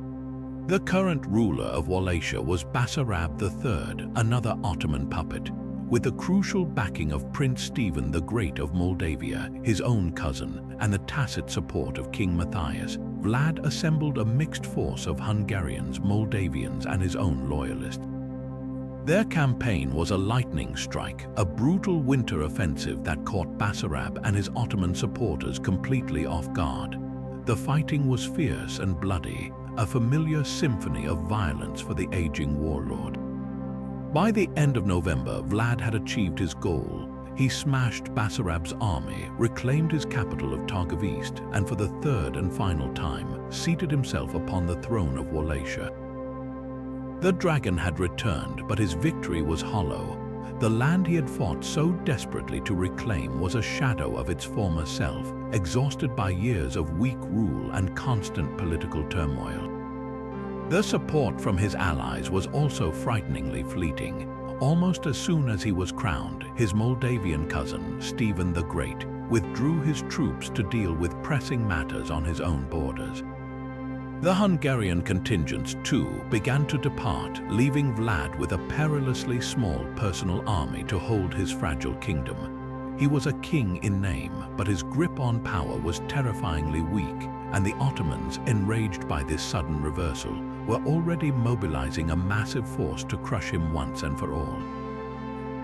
The current ruler of Wallachia was Basarab III, another Ottoman puppet. With the crucial backing of Prince Stephen the Great of Moldavia, his own cousin, and the tacit support of King Matthias, Vlad assembled a mixed force of Hungarians, Moldavians, and his own loyalists. Their campaign was a lightning strike, a brutal winter offensive that caught Basarab and his Ottoman supporters completely off guard. The fighting was fierce and bloody, a familiar symphony of violence for the aging warlord. By the end of November, Vlad had achieved his goal. He smashed Basarab's army, reclaimed his capital of Târgoviște, and for the third and final time, seated himself upon the throne of Wallachia. The dragon had returned, but his victory was hollow. The land he had fought so desperately to reclaim was a shadow of its former self, exhausted by years of weak rule and constant political turmoil. The support from his allies was also frighteningly fleeting. Almost as soon as he was crowned, his Moldavian cousin, Stephen the Great, withdrew his troops to deal with pressing matters on his own borders. The Hungarian contingents, too, began to depart, leaving Vlad with a perilously small personal army to hold his fragile kingdom. He was a king in name, but his grip on power was terrifyingly weak, and the Ottomans, enraged by this sudden reversal, were already mobilizing a massive force to crush him once and for all.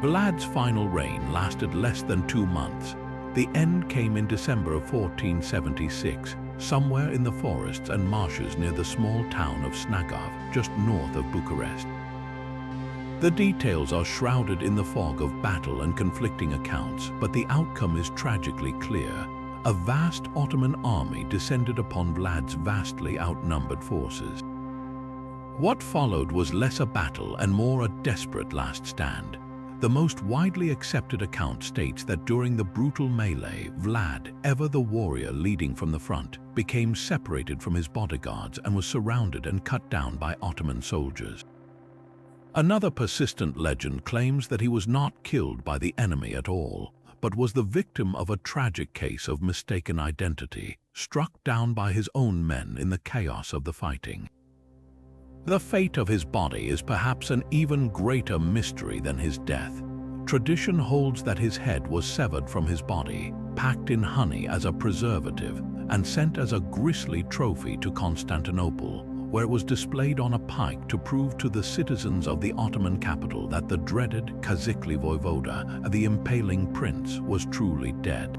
Vlad's final reign lasted less than 2 months. The end came in December of 1476, somewhere in the forests and marshes near the small town of Snagov, just north of Bucharest. The details are shrouded in the fog of battle and conflicting accounts, but the outcome is tragically clear. A vast Ottoman army descended upon Vlad's vastly outnumbered forces. What followed was less a battle and more a desperate last stand. The most widely accepted account states that during the brutal melee, Vlad, ever the warrior leading from the front, became separated from his bodyguards and was surrounded and cut down by Ottoman soldiers. Another persistent legend claims that he was not killed by the enemy at all, but was the victim of a tragic case of mistaken identity, struck down by his own men in the chaos of the fighting. The fate of his body is perhaps an even greater mystery than his death. Tradition holds that his head was severed from his body, packed in honey as a preservative, and sent as a grisly trophy to Constantinople, where it was displayed on a pike to prove to the citizens of the Ottoman capital that the dreaded Kazikli voivoda, the impaling prince, was truly dead.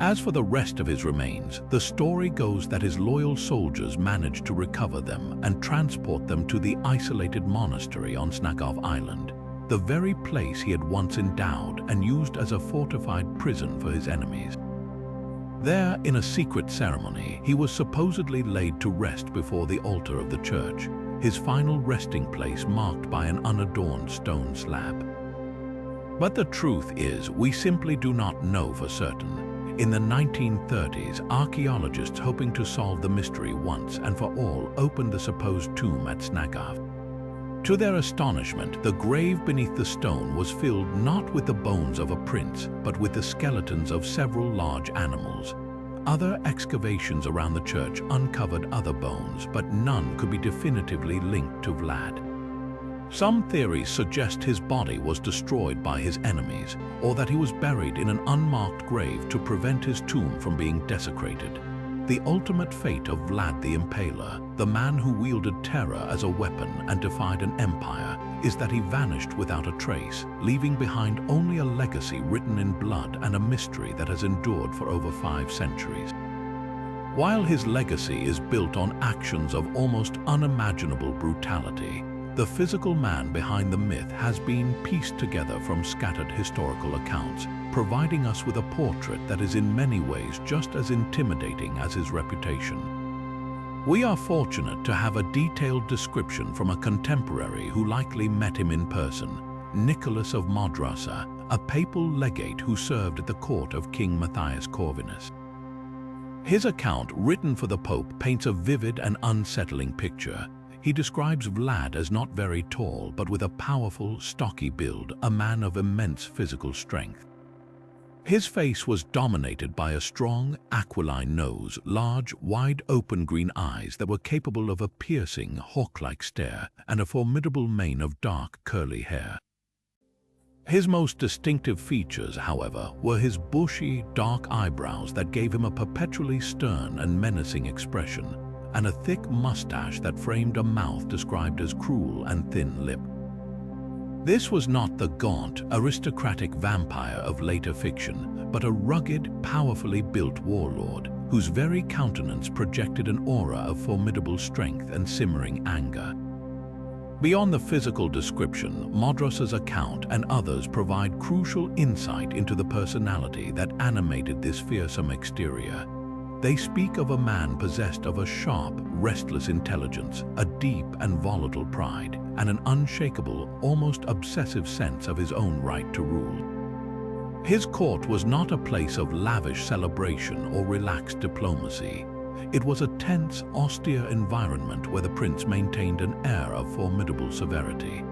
As for the rest of his remains, the story goes that his loyal soldiers managed to recover them and transport them to the isolated monastery on Snagov Island, the very place he had once endowed and used as a fortified prison for his enemies. There, in a secret ceremony, he was supposedly laid to rest before the altar of the church, his final resting place marked by an unadorned stone slab. But the truth is, we simply do not know for certain. In the 1930s, archaeologists hoping to solve the mystery once and for all opened the supposed tomb at Snagov. To their astonishment, the grave beneath the stone was filled not with the bones of a prince, but with the skeletons of several large animals. Other excavations around the church uncovered other bones, but none could be definitively linked to Vlad. Some theories suggest his body was destroyed by his enemies, or that he was buried in an unmarked grave to prevent his tomb from being desecrated. The ultimate fate of Vlad the Impaler, the man who wielded terror as a weapon and defied an empire, is that he vanished without a trace, leaving behind only a legacy written in blood and a mystery that has endured for over 5 centuries. While his legacy is built on actions of almost unimaginable brutality, the physical man behind the myth has been pieced together from scattered historical accounts, providing us with a portrait that is in many ways just as intimidating as his reputation. We are fortunate to have a detailed description from a contemporary who likely met him in person, Nicholas of Modrasa, a papal legate who served at the court of King Matthias Corvinus. His account, written for the Pope, paints a vivid and unsettling picture. He describes Vlad as not very tall, but with a powerful, stocky build, a man of immense physical strength. His face was dominated by a strong, aquiline nose, large, wide-open green eyes that were capable of a piercing, hawk-like stare, and a formidable mane of dark, curly hair. His most distinctive features, however, were his bushy, dark eyebrows that gave him a perpetually stern and menacing expression, and a thick mustache that framed a mouth described as cruel and thin-lipped. This was not the gaunt, aristocratic vampire of later fiction, but a rugged, powerfully built warlord, whose very countenance projected an aura of formidable strength and simmering anger. Beyond the physical description, Modrasa's account and others provide crucial insight into the personality that animated this fearsome exterior. They speak of a man possessed of a sharp, restless intelligence, a deep and volatile pride, and an unshakable, almost obsessive sense of his own right to rule. His court was not a place of lavish celebration or relaxed diplomacy. It was a tense, austere environment where the prince maintained an air of formidable severity.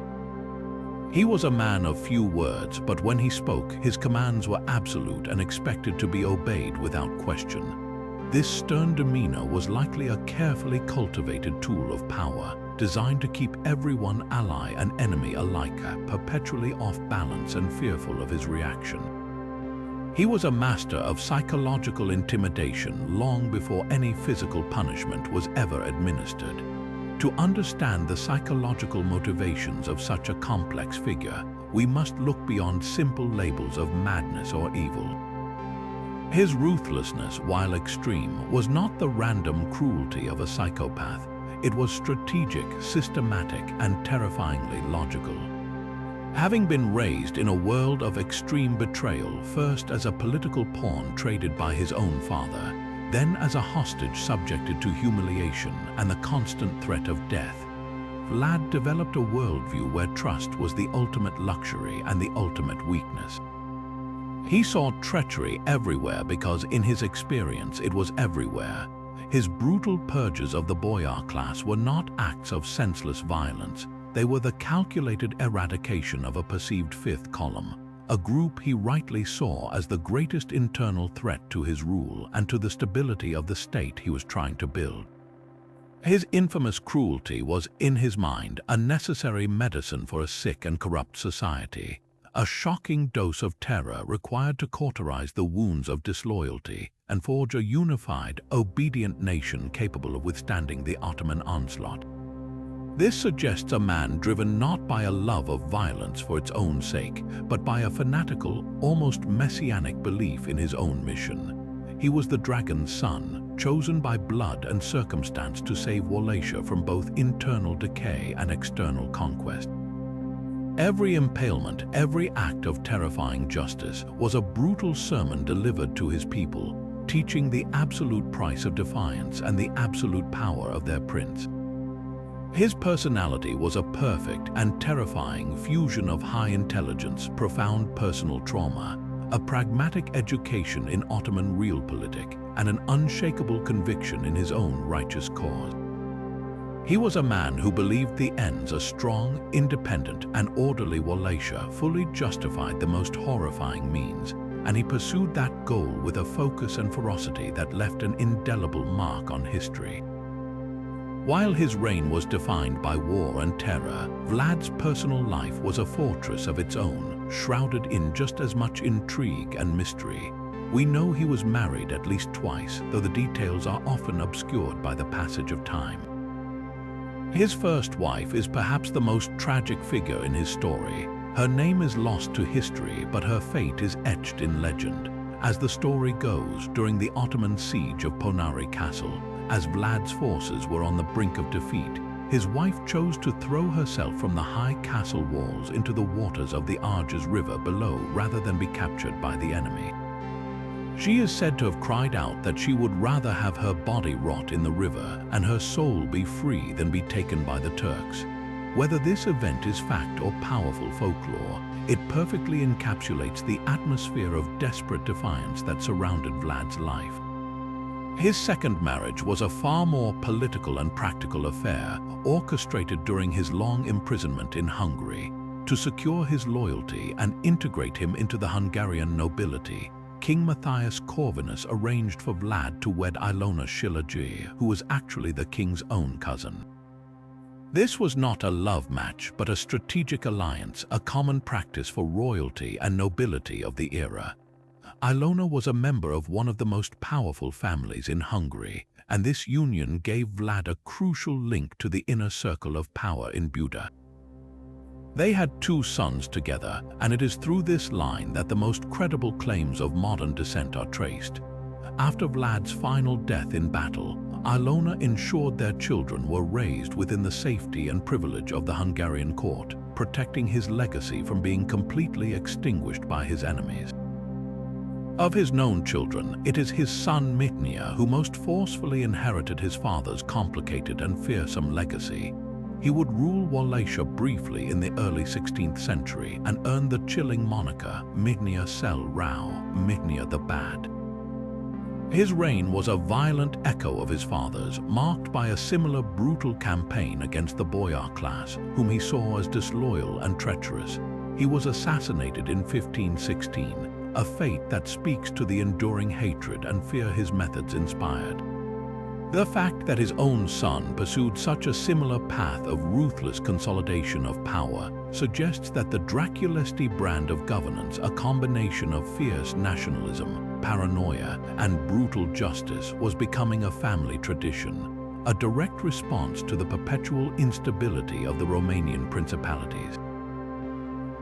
He was a man of few words, but when he spoke, his commands were absolute and expected to be obeyed without question. This stern demeanor was likely a carefully cultivated tool of power, designed to keep everyone, ally and enemy alike, perpetually off balance and fearful of his reaction. He was a master of psychological intimidation long before any physical punishment was ever administered. To understand the psychological motivations of such a complex figure, we must look beyond simple labels of madness or evil. His ruthlessness, while extreme, was not the random cruelty of a psychopath. It was strategic, systematic, and terrifyingly logical. Having been raised in a world of extreme betrayal, first as a political pawn traded by his own father, then as a hostage subjected to humiliation and the constant threat of death, Vlad developed a worldview where trust was the ultimate luxury and the ultimate weakness. He saw treachery everywhere because, in his experience, it was everywhere. His brutal purges of the boyar class were not acts of senseless violence. They were the calculated eradication of a perceived fifth column, a group he rightly saw as the greatest internal threat to his rule and to the stability of the state he was trying to build. His infamous cruelty was, in his mind, a necessary medicine for a sick and corrupt society. A shocking dose of terror required to cauterize the wounds of disloyalty and forge a unified, obedient nation capable of withstanding the Ottoman onslaught. This suggests a man driven not by a love of violence for its own sake, but by a fanatical, almost messianic belief in his own mission. He was the dragon's son, chosen by blood and circumstance to save Wallachia from both internal decay and external conquest. Every impalement, every act of terrifying justice, was a brutal sermon delivered to his people, teaching the absolute price of defiance and the absolute power of their prince. His personality was a perfect and terrifying fusion of high intelligence, profound personal trauma, a pragmatic education in Ottoman realpolitik, and an unshakable conviction in his own righteous cause. He was a man who believed the ends a strong, independent, and orderly Wallachia fully justified the most horrifying means, and he pursued that goal with a focus and ferocity that left an indelible mark on history. While his reign was defined by war and terror, Vlad's personal life was a fortress of its own, shrouded in just as much intrigue and mystery. We know he was married at least twice, though the details are often obscured by the passage of time. His first wife is perhaps the most tragic figure in his story. Her name is lost to history, but her fate is etched in legend. As the story goes, during the Ottoman siege of Poenari Castle, as Vlad's forces were on the brink of defeat, his wife chose to throw herself from the high castle walls into the waters of the Arges River below rather than be captured by the enemy. She is said to have cried out that she would rather have her body rot in the river and her soul be free than be taken by the Turks. Whether this event is fact or powerful folklore, it perfectly encapsulates the atmosphere of desperate defiance that surrounded Vlad's life. His second marriage was a far more political and practical affair, orchestrated during his long imprisonment in Hungary. To secure his loyalty and integrate him into the Hungarian nobility, King Matthias Corvinus arranged for Vlad to wed Ilona Shilagi, who was actually the king's own cousin. This was not a love match, but a strategic alliance, a common practice for royalty and nobility of the era. Ilona was a member of one of the most powerful families in Hungary, and this union gave Vlad a crucial link to the inner circle of power in Buda. They had 2 sons together, and it is through this line that the most credible claims of modern descent are traced. After Vlad's final death in battle, Ilona ensured their children were raised within the safety and privilege of the Hungarian court, protecting his legacy from being completely extinguished by his enemies. Of his known children, it is his son Mitnia who most forcefully inherited his father's complicated and fearsome legacy. He would rule Wallachia briefly in the early 16th century and earned the chilling moniker Mitnia Cel Rau, Mitnia the Bad. His reign was a violent echo of his father's, marked by a similar brutal campaign against the boyar class, whom he saw as disloyal and treacherous. He was assassinated in 1516, a fate that speaks to the enduring hatred and fear his methods inspired. The fact that his own son pursued such a similar path of ruthless consolidation of power suggests that the Drăculești brand of governance, a combination of fierce nationalism, paranoia, and brutal justice, was becoming a family tradition, a direct response to the perpetual instability of the Romanian principalities.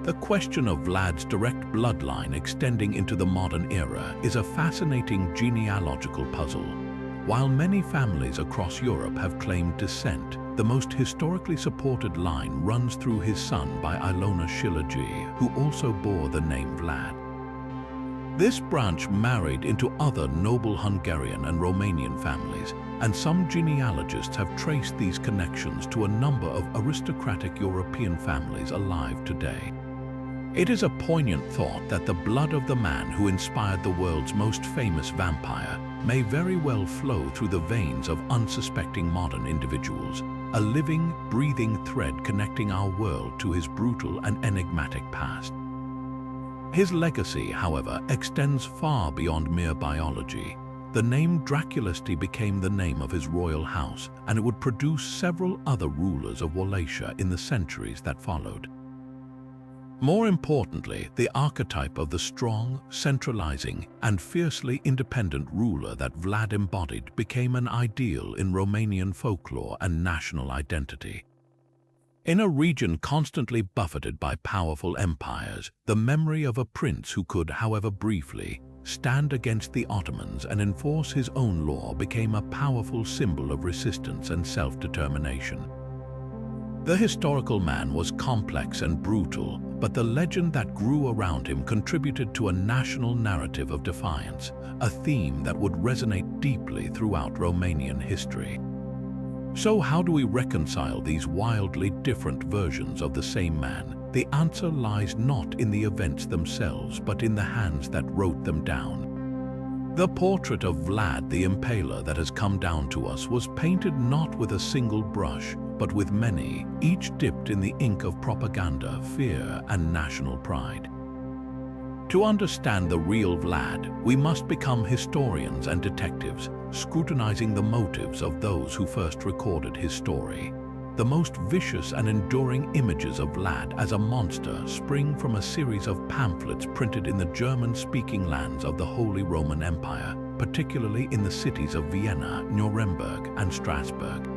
The question of Vlad's direct bloodline extending into the modern era is a fascinating genealogical puzzle. While many families across Europe have claimed descent, the most historically supported line runs through his son by Ilona Shilagi, who also bore the name Vlad. This branch married into other noble Hungarian and Romanian families, and some genealogists have traced these connections to a number of aristocratic European families alive today. It is a poignant thought that the blood of the man who inspired the world's most famous vampire may very well flow through the veins of unsuspecting modern individuals, a living, breathing thread connecting our world to his brutal and enigmatic past. His legacy, however, extends far beyond mere biology. The name Drăculești became the name of his royal house, and it would produce several other rulers of Wallachia in the centuries that followed. More importantly, the archetype of the strong, centralizing, and fiercely independent ruler that Vlad embodied became an ideal in Romanian folklore and national identity. In a region constantly buffeted by powerful empires, the memory of a prince who could, however briefly, stand against the Ottomans and enforce his own law became a powerful symbol of resistance and self-determination. The historical man was complex and brutal, but the legend that grew around him contributed to a national narrative of defiance, a theme that would resonate deeply throughout Romanian history. So how do we reconcile these wildly different versions of the same man? The answer lies not in the events themselves, but in the hands that wrote them down. The portrait of Vlad the Impaler that has come down to us was painted not with a single brush, but with many, each dipped in the ink of propaganda, fear, and national pride. To understand the real Vlad, we must become historians and detectives, scrutinizing the motives of those who first recorded his story. The most vicious and enduring images of Vlad as a monster spring from a series of pamphlets printed in the German-speaking lands of the Holy Roman Empire, particularly in the cities of Vienna, Nuremberg, and Strasbourg.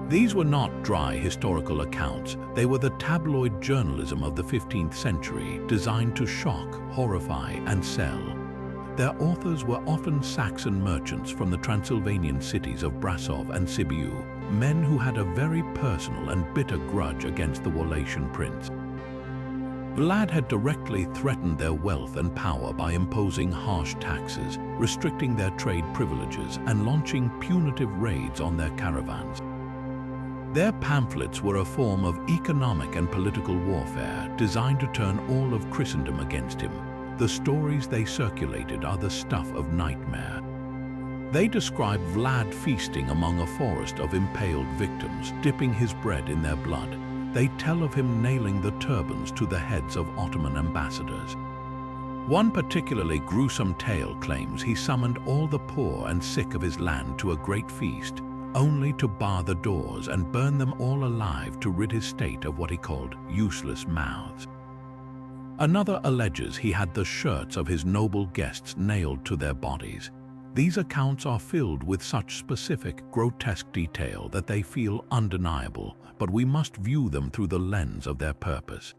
These were not dry historical accounts, they were the tabloid journalism of the 15th century, designed to shock, horrify, and sell. Their authors were often Saxon merchants from the Transylvanian cities of Brasov and Sibiu, men who had a very personal and bitter grudge against the Wallachian prince. Vlad had directly threatened their wealth and power by imposing harsh taxes, restricting their trade privileges, and launching punitive raids on their caravans. Their pamphlets were a form of economic and political warfare designed to turn all of Christendom against him. The stories they circulated are the stuff of nightmare. They describe Vlad feasting among a forest of impaled victims, dipping his bread in their blood. They tell of him nailing the turbans to the heads of Ottoman ambassadors. One particularly gruesome tale claims he summoned all the poor and sick of his land to a great feast, only to bar the doors and burn them all alive to rid his state of what he called useless mouths. Another alleges he had the shirts of his noble guests nailed to their bodies. These accounts are filled with such specific, grotesque detail that they feel undeniable, but we must view them through the lens of their purpose.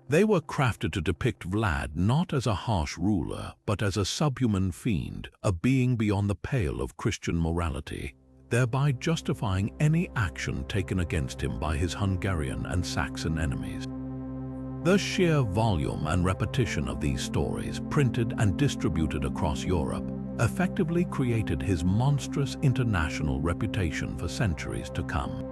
They were crafted to depict Vlad not as a harsh ruler, but as a subhuman fiend, a being beyond the pale of Christian morality, thereby justifying any action taken against him by his Hungarian and Saxon enemies. The sheer volume and repetition of these stories, printed and distributed across Europe, effectively created his monstrous international reputation for centuries to come.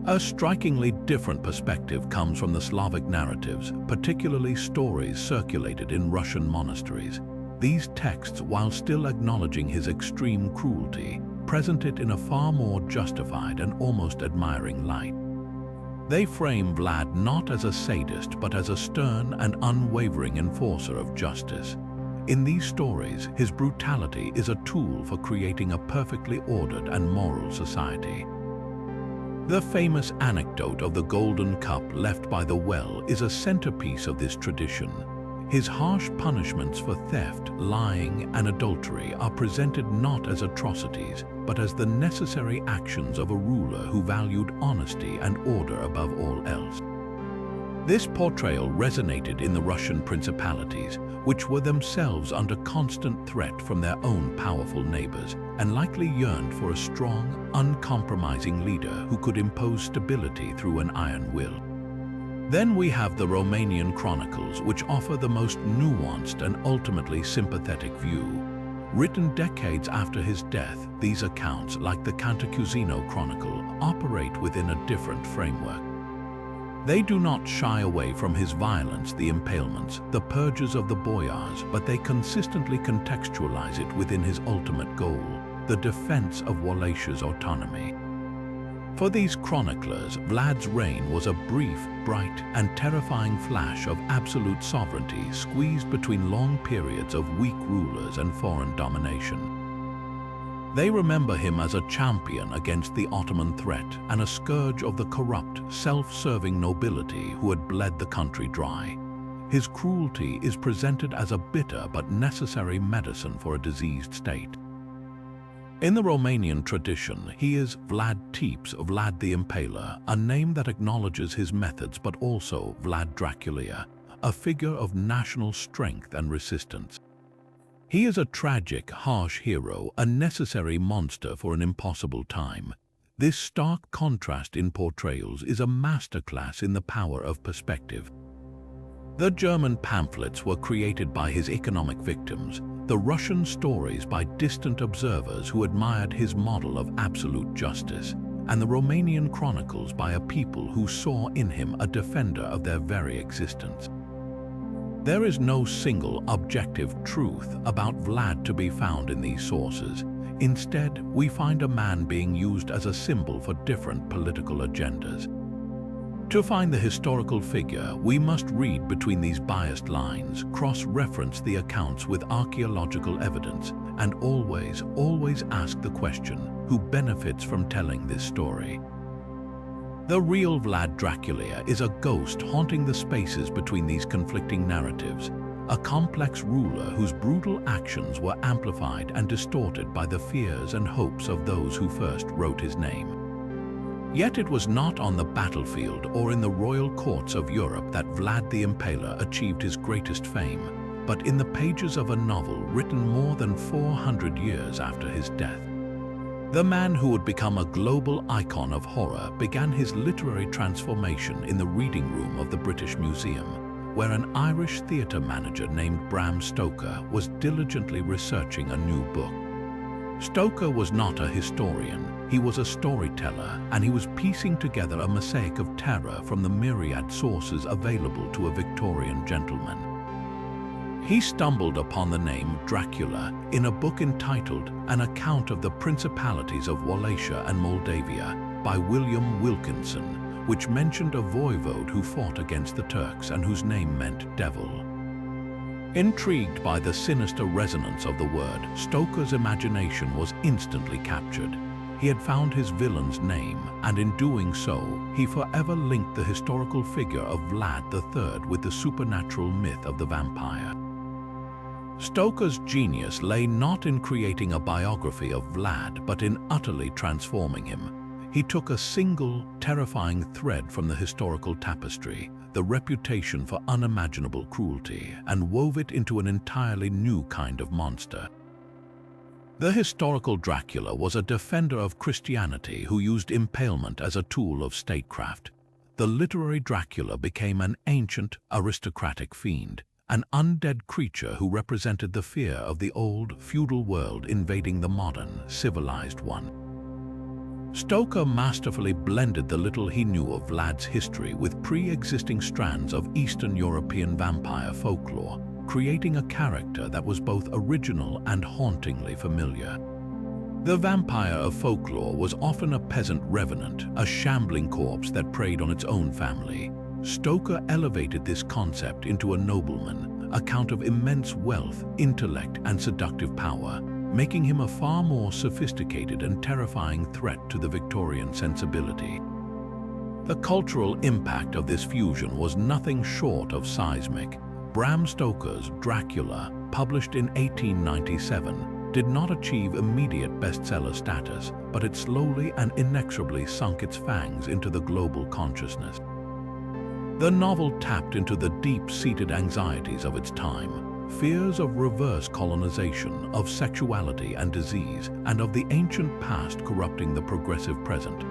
A strikingly different perspective comes from the Slavic narratives, particularly stories circulated in Russian monasteries. These texts, while still acknowledging his extreme cruelty, present it in a far more justified and almost admiring light. They frame Vlad not as a sadist, but as a stern and unwavering enforcer of justice. In these stories, his brutality is a tool for creating a perfectly ordered and moral society. The famous anecdote of the golden cup left by the well is a centerpiece of this tradition. His harsh punishments for theft, lying, and adultery are presented not as atrocities, but as the necessary actions of a ruler who valued honesty and order above all else. This portrayal resonated in the Russian principalities, which were themselves under constant threat from their own powerful neighbors, and likely yearned for a strong, uncompromising leader who could impose stability through an iron will. Then we have the Romanian chronicles, which offer the most nuanced and ultimately sympathetic view. Written decades after his death, these accounts, like the Cantacuzino Chronicle, operate within a different framework. They do not shy away from his violence, the impalements, the purges of the boyars, but they consistently contextualize it within his ultimate goal, the defense of Wallachia's autonomy. For these chroniclers, Vlad's reign was a brief, bright, and terrifying flash of absolute sovereignty squeezed between long periods of weak rulers and foreign domination. They remember him as a champion against the Ottoman threat and a scourge of the corrupt, self-serving nobility who had bled the country dry. His cruelty is presented as a bitter but necessary medicine for a diseased state. In the Romanian tradition, he is Vlad III, Vlad the Impaler, a name that acknowledges his methods but also Vlad Dracula, a figure of national strength and resistance. He is a tragic, harsh hero, a necessary monster for an impossible time. This stark contrast in portrayals is a masterclass in the power of perspective. The German pamphlets were created by his economic victims, the Russian stories by distant observers who admired his model of absolute justice, and the Romanian chronicles by a people who saw in him a defender of their very existence. There is no single objective truth about Vlad to be found in these sources. Instead, we find a man being used as a symbol for different political agendas. To find the historical figure, we must read between these biased lines, cross-reference the accounts with archaeological evidence, and always ask the question, who benefits from telling this story? The real Vlad Dracula is a ghost haunting the spaces between these conflicting narratives, a complex ruler whose brutal actions were amplified and distorted by the fears and hopes of those who first wrote his name. Yet it was not on the battlefield or in the royal courts of Europe that Vlad the Impaler achieved his greatest fame, but in the pages of a novel written more than 400 years after his death. The man who would become a global icon of horror began his literary transformation in the reading room of the British Museum, where an Irish theatre manager named Bram Stoker was diligently researching a new book. Stoker was not a historian, he was a storyteller, and he was piecing together a mosaic of terror from the myriad sources available to a Victorian gentleman. He stumbled upon the name Dracula in a book entitled An Account of the Principalities of Wallachia and Moldavia by William Wilkinson, which mentioned a voivode who fought against the Turks and whose name meant devil. Intrigued by the sinister resonance of the word, Stoker's imagination was instantly captured. He had found his villain's name, and in doing so, he forever linked the historical figure of Vlad III with the supernatural myth of the vampire. Stoker's genius lay not in creating a biography of Vlad, but in utterly transforming him. He took a single, terrifying thread from the historical tapestry, the reputation for unimaginable cruelty, and wove it into an entirely new kind of monster. The historical Dracula was a defender of Christianity who used impalement as a tool of statecraft. The literary Dracula became an ancient, aristocratic fiend, an undead creature who represented the fear of the old, feudal world invading the modern, civilized one. Stoker masterfully blended the little he knew of Vlad's history with pre-existing strands of Eastern European vampire folklore, creating a character that was both original and hauntingly familiar. The vampire of folklore was often a peasant revenant, a shambling corpse that preyed on its own family. Stoker elevated this concept into a nobleman, a count of immense wealth, intellect, and seductive power, making him a far more sophisticated and terrifying threat to the Victorian sensibility. The cultural impact of this fusion was nothing short of seismic. Bram Stoker's Dracula, published in 1897, did not achieve immediate bestseller status, but it slowly and inexorably sunk its fangs into the global consciousness. The novel tapped into the deep-seated anxieties of its time, fears of reverse colonization, of sexuality and disease, and of the ancient past corrupting the progressive present.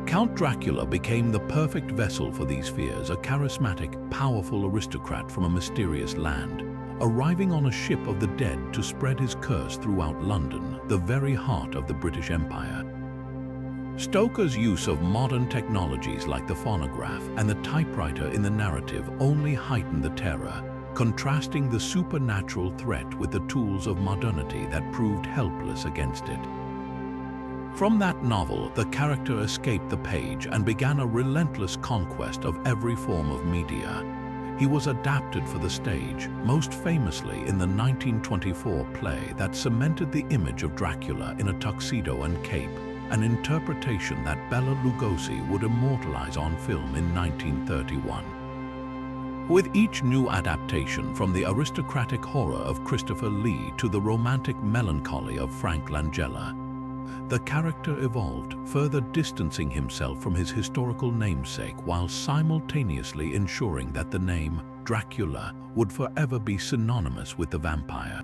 Count Dracula became the perfect vessel for these fears, a charismatic, powerful aristocrat from a mysterious land, arriving on a ship of the dead to spread his curse throughout London, the very heart of the British Empire. Stoker's use of modern technologies like the phonograph and the typewriter in the narrative only heightened the terror, contrasting the supernatural threat with the tools of modernity that proved helpless against it. From that novel, the character escaped the page and began a relentless conquest of every form of media. He was adapted for the stage, most famously in the 1924 play that cemented the image of Dracula in a tuxedo and cape, an interpretation that Bela Lugosi would immortalize on film in 1931. With each new adaptation, from the aristocratic horror of Christopher Lee to the romantic melancholy of Frank Langella, The character evolved, further distancing himself from his historical namesake while simultaneously ensuring that the name Dracula would forever be synonymous with the vampire.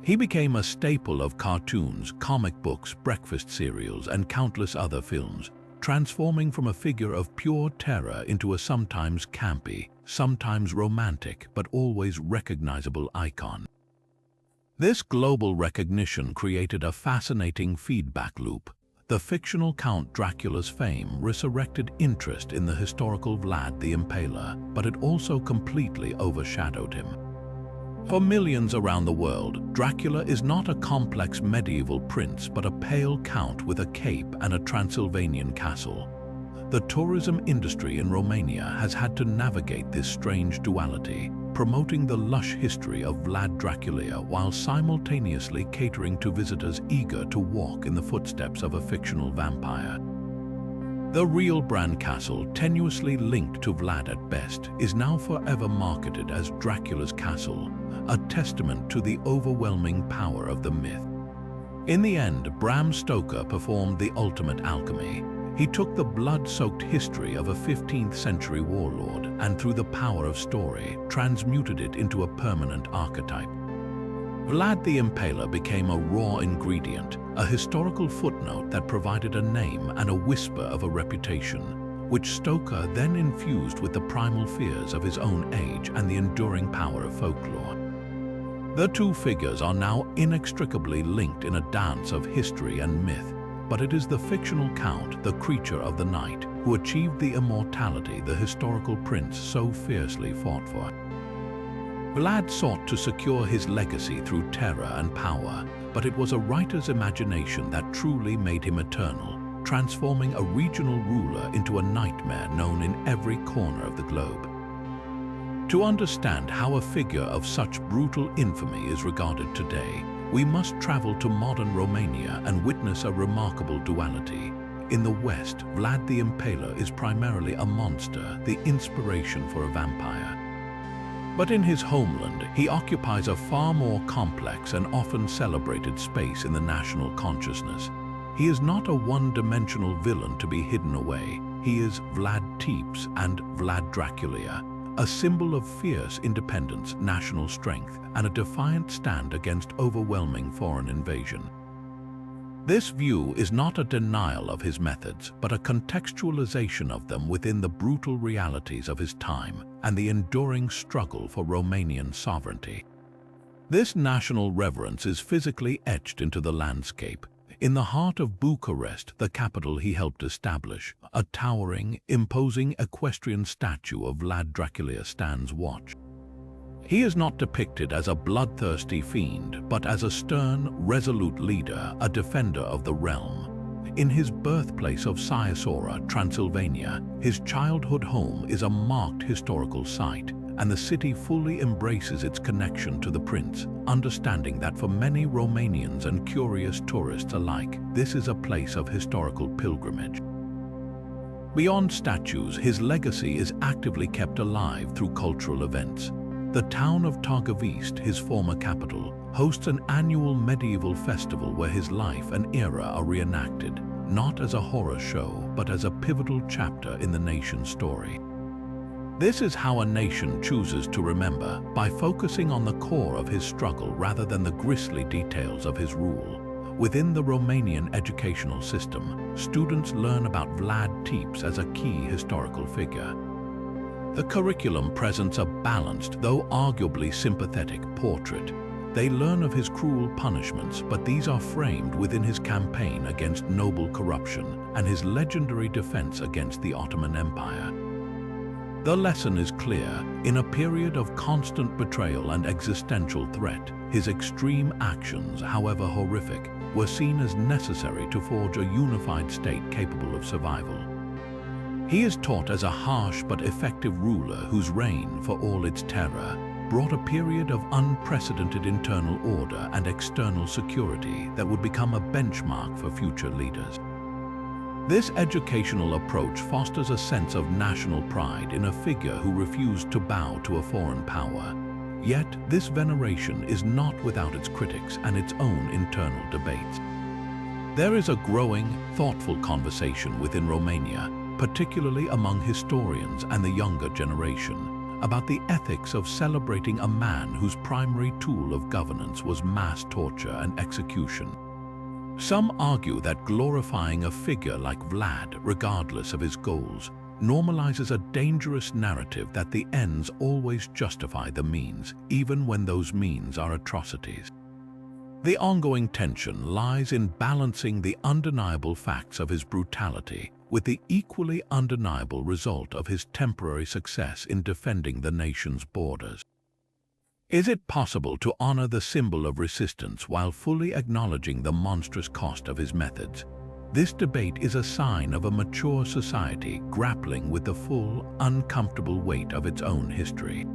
He became a staple of cartoons, comic books, breakfast cereals, and countless other films, transforming from a figure of pure terror into a sometimes campy, sometimes romantic, but always recognizable icon. This global recognition created a fascinating feedback loop. The fictional Count Dracula's fame resurrected interest in the historical Vlad the Impaler, but it also completely overshadowed him. For millions around the world, Dracula is not a complex medieval prince but a pale count with a cape and a Transylvanian castle. The tourism industry in Romania has had to navigate this strange duality, promoting the lush history of Vlad Dracula while simultaneously catering to visitors eager to walk in the footsteps of a fictional vampire. The real Bran Castle, tenuously linked to Vlad at best, is now forever marketed as Dracula's Castle, a testament to the overwhelming power of the myth. In the end, Bram Stoker performed the ultimate alchemy. He took the blood-soaked history of a 15th century warlord and, through the power of story, transmuted it into a permanent archetype. Vlad the Impaler became a raw ingredient, a historical footnote that provided a name and a whisper of a reputation, which Stoker then infused with the primal fears of his own age and the enduring power of folklore. The two figures are now inextricably linked in a dance of history and myth, but it is the fictional count, the creature of the night, who achieved the immortality the historical prince so fiercely fought for. Vlad sought to secure his legacy through terror and power, but it was a writer's imagination that truly made him eternal, transforming a regional ruler into a nightmare known in every corner of the globe. To understand how a figure of such brutal infamy is regarded today, we must travel to modern Romania and witness a remarkable duality. In the West, Vlad the Impaler is primarily a monster, the inspiration for a vampire. But in his homeland, he occupies a far more complex and often celebrated space in the national consciousness. He is not a one-dimensional villain to be hidden away. He is Vlad III and Vlad Dracula, a symbol of fierce independence, national strength, and a defiant stand against overwhelming foreign invasion. This view is not a denial of his methods, but a contextualization of them within the brutal realities of his time and the enduring struggle for Romanian sovereignty. This national reverence is physically etched into the landscape. In the heart of Bucharest, the capital he helped establish, a towering, imposing equestrian statue of Vlad Dracula stands watch. He is not depicted as a bloodthirsty fiend, but as a stern, resolute leader, a defender of the realm. In his birthplace of Siasora, Transylvania, his childhood home is a marked historical site, and the city fully embraces its connection to the prince, understanding that for many Romanians and curious tourists alike, this is a place of historical pilgrimage. Beyond statues, his legacy is actively kept alive through cultural events. The town of Târgoviște, his former capital, hosts an annual medieval festival where his life and era are reenacted, not as a horror show, but as a pivotal chapter in the nation's story. This is how a nation chooses to remember, by focusing on the core of his struggle rather than the grisly details of his rule. Within the Romanian educational system, students learn about Vlad III as a key historical figure. The curriculum presents a balanced, though arguably sympathetic, portrait. They learn of his cruel punishments, but these are framed within his campaign against noble corruption and his legendary defense against the Ottoman Empire. The lesson is clear. In a period of constant betrayal and existential threat, his extreme actions, however horrific, were seen as necessary to forge a unified state capable of survival. He is taught as a harsh but effective ruler whose reign, for all its terror, brought a period of unprecedented internal order and external security that would become a benchmark for future leaders. This educational approach fosters a sense of national pride in a figure who refused to bow to a foreign power. Yet, this veneration is not without its critics and its own internal debates. There is a growing, thoughtful conversation within Romania, particularly among historians and the younger generation, about the ethics of celebrating a man whose primary tool of governance was mass torture and execution. Some argue that glorifying a figure like Vlad, regardless of his goals, normalizes a dangerous narrative that the ends always justify the means, even when those means are atrocities. The ongoing tension lies in balancing the undeniable facts of his brutality with the equally undeniable result of his temporary success in defending the nation's borders. Is it possible to honor the symbol of resistance while fully acknowledging the monstrous cost of his methods? This debate is a sign of a mature society grappling with the full, uncomfortable weight of its own history.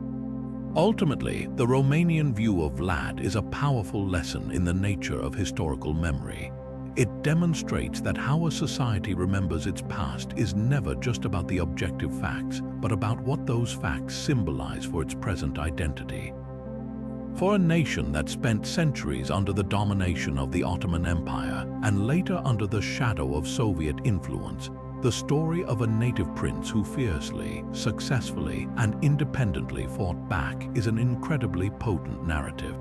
Ultimately, the Romanian view of Vlad is a powerful lesson in the nature of historical memory. It demonstrates that how a society remembers its past is never just about the objective facts, but about what those facts symbolize for its present identity. For a nation that spent centuries under the domination of the Ottoman Empire and later under the shadow of Soviet influence, the story of a native prince who fiercely, successfully, and independently fought back is an incredibly potent narrative.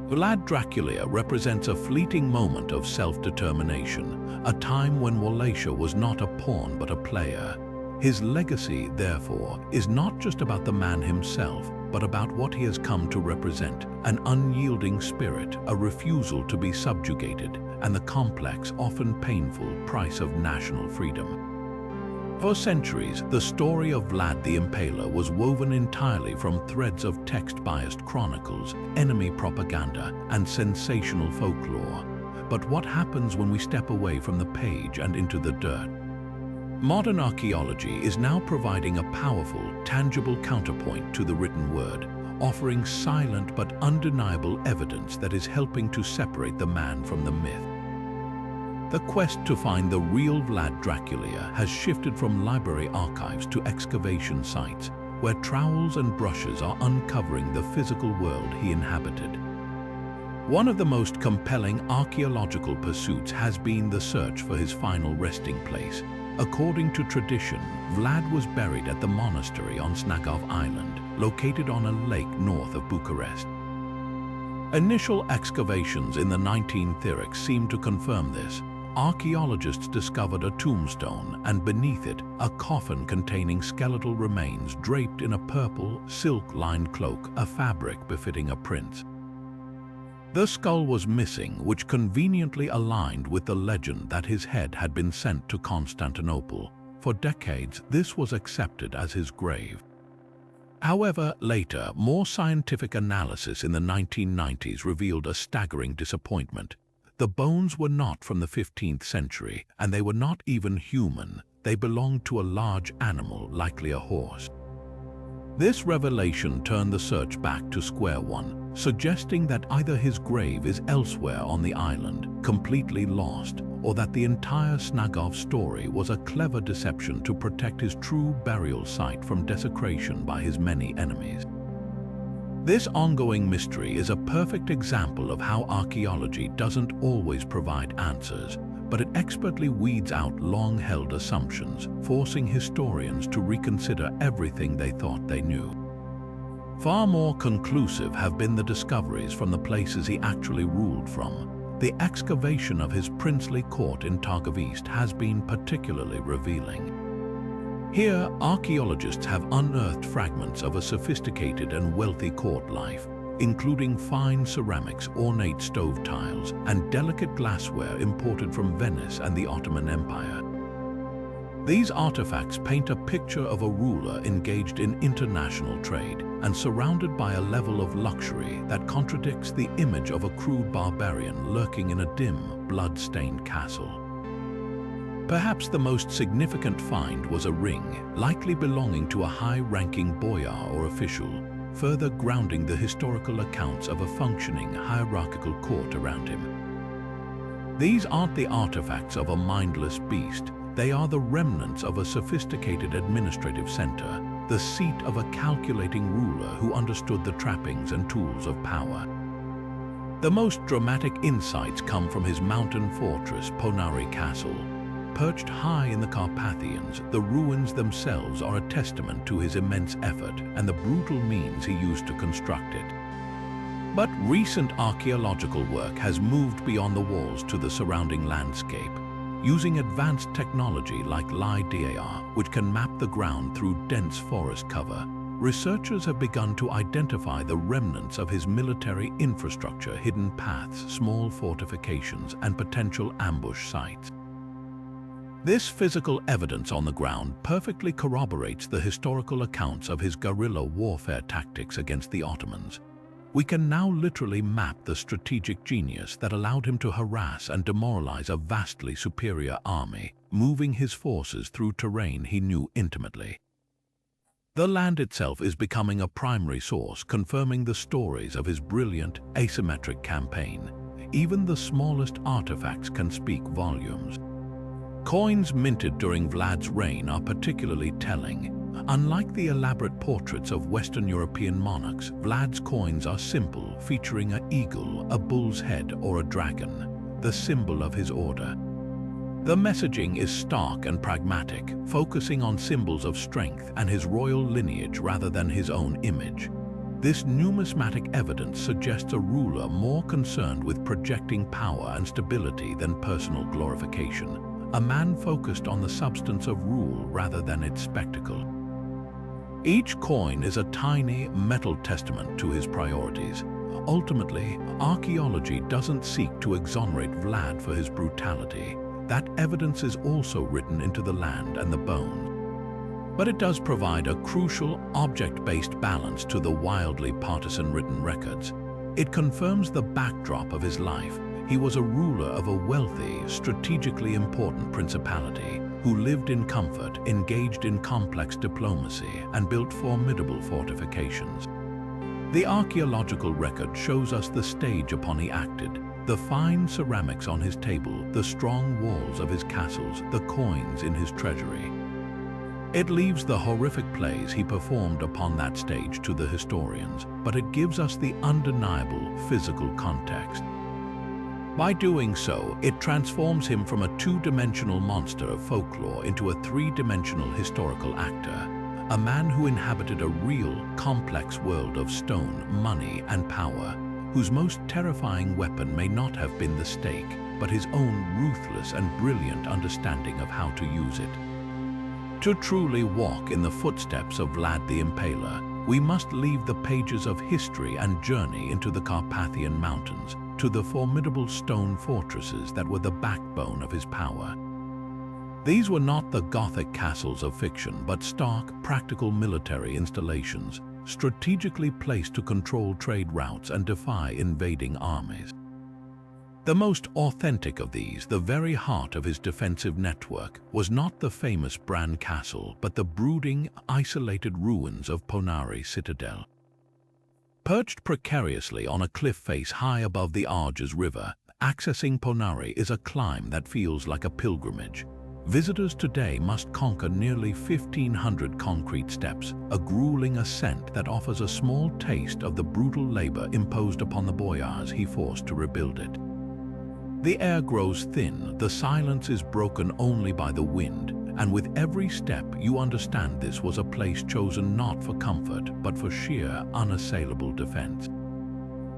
Vlad Dracula represents a fleeting moment of self-determination, a time when Wallachia was not a pawn but a player. His legacy, therefore, is not just about the man himself, but about what he has come to represent: an unyielding spirit, a refusal to be subjugated, and the complex, often painful, price of national freedom. For centuries, the story of Vlad the Impaler was woven entirely from threads of text-biased chronicles, enemy propaganda, and sensational folklore. But what happens when we step away from the page and into the dirt? Modern archaeology is now providing a powerful, tangible counterpoint to the written word, offering silent but undeniable evidence that is helping to separate the man from the myth. The quest to find the real Vlad Dracula has shifted from library archives to excavation sites, where trowels and brushes are uncovering the physical world he inhabited. One of the most compelling archaeological pursuits has been the search for his final resting place. According to tradition, Vlad was buried at the monastery on Snagov Island, located on a lake north of Bucharest. Initial excavations in the 1930s seemed to confirm this. Archaeologists discovered a tombstone and beneath it, a coffin containing skeletal remains draped in a purple, silk-lined cloak, a fabric befitting a prince. The skull was missing, which conveniently aligned with the legend that his head had been sent to Constantinople. For decades, this was accepted as his grave. However, later, more scientific analysis in the 1990s revealed a staggering disappointment. The bones were not from the 15th century, and they were not even human. They belonged to a large animal, likely a horse. This revelation turned the search back to square one, suggesting that either his grave is elsewhere on the island, completely lost, or that the entire Snagov story was a clever deception to protect his true burial site from desecration by his many enemies. This ongoing mystery is a perfect example of how archaeology doesn't always provide answers, but it expertly weeds out long-held assumptions, forcing historians to reconsider everything they thought they knew. Far more conclusive have been the discoveries from the places he actually ruled from. The excavation of his princely court in Târgoviște has been particularly revealing. Here, archaeologists have unearthed fragments of a sophisticated and wealthy court life, including fine ceramics, ornate stove tiles, and delicate glassware imported from Venice and the Ottoman Empire. These artifacts paint a picture of a ruler engaged in international trade and surrounded by a level of luxury that contradicts the image of a crude barbarian lurking in a dim, blood-stained castle. Perhaps the most significant find was a ring, likely belonging to a high-ranking boyar or official, further grounding the historical accounts of a functioning hierarchical court around him. These aren't the artifacts of a mindless beast. They are the remnants of a sophisticated administrative center, the seat of a calculating ruler who understood the trappings and tools of power. The most dramatic insights come from his mountain fortress, Poenari Castle. Perched high in the Carpathians, the ruins themselves are a testament to his immense effort and the brutal means he used to construct it. But recent archaeological work has moved beyond the walls to the surrounding landscape. Using advanced technology like LiDAR, which can map the ground through dense forest cover, researchers have begun to identify the remnants of his military infrastructure, hidden paths, small fortifications, and potential ambush sites. This physical evidence on the ground perfectly corroborates the historical accounts of his guerrilla warfare tactics against the Ottomans. We can now literally map the strategic genius that allowed him to harass and demoralize a vastly superior army, moving his forces through terrain he knew intimately. The land itself is becoming a primary source, confirming the stories of his brilliant, asymmetric campaign. Even the smallest artifacts can speak volumes. Coins minted during Vlad's reign are particularly telling. Unlike the elaborate portraits of Western European monarchs, Vlad's coins are simple, featuring an eagle, a bull's head, or a dragon, the symbol of his order. The messaging is stark and pragmatic, focusing on symbols of strength and his royal lineage rather than his own image. This numismatic evidence suggests a ruler more concerned with projecting power and stability than personal glorification, a man focused on the substance of rule rather than its spectacle. Each coin is a tiny metal testament to his priorities. Ultimately, archaeology doesn't seek to exonerate Vlad for his brutality. That evidence is also written into the land and the bones. But it does provide a crucial object-based balance to the wildly partisan written records. It confirms the backdrop of his life. He was a ruler of a wealthy, strategically important principality who lived in comfort, engaged in complex diplomacy, and built formidable fortifications. The archaeological record shows us the stage upon he acted, the fine ceramics on his table, the strong walls of his castles, the coins in his treasury. It leaves the horrific plays he performed upon that stage to the historians, but it gives us the undeniable physical context. By doing so, it transforms him from a two-dimensional monster of folklore into a three-dimensional historical actor, a man who inhabited a real, complex world of stone, money, and power, whose most terrifying weapon may not have been the stake, but his own ruthless and brilliant understanding of how to use it. To truly walk in the footsteps of Vlad the Impaler, we must leave the pages of history and journey into the Carpathian Mountains, to the formidable stone fortresses that were the backbone of his power. These were not the Gothic castles of fiction, but stark, practical military installations, strategically placed to control trade routes and defy invading armies. The most authentic of these, the very heart of his defensive network, was not the famous Bran Castle, but the brooding, isolated ruins of Poenari Citadel. Perched precariously on a cliff face high above the Argeș River, accessing Poenari is a climb that feels like a pilgrimage. Visitors today must conquer nearly 1,500 concrete steps, a grueling ascent that offers a small taste of the brutal labor imposed upon the boyars he forced to rebuild it. The air grows thin, the silence is broken only by the wind, and with every step you understand this was a place chosen not for comfort, but for sheer, unassailable defense.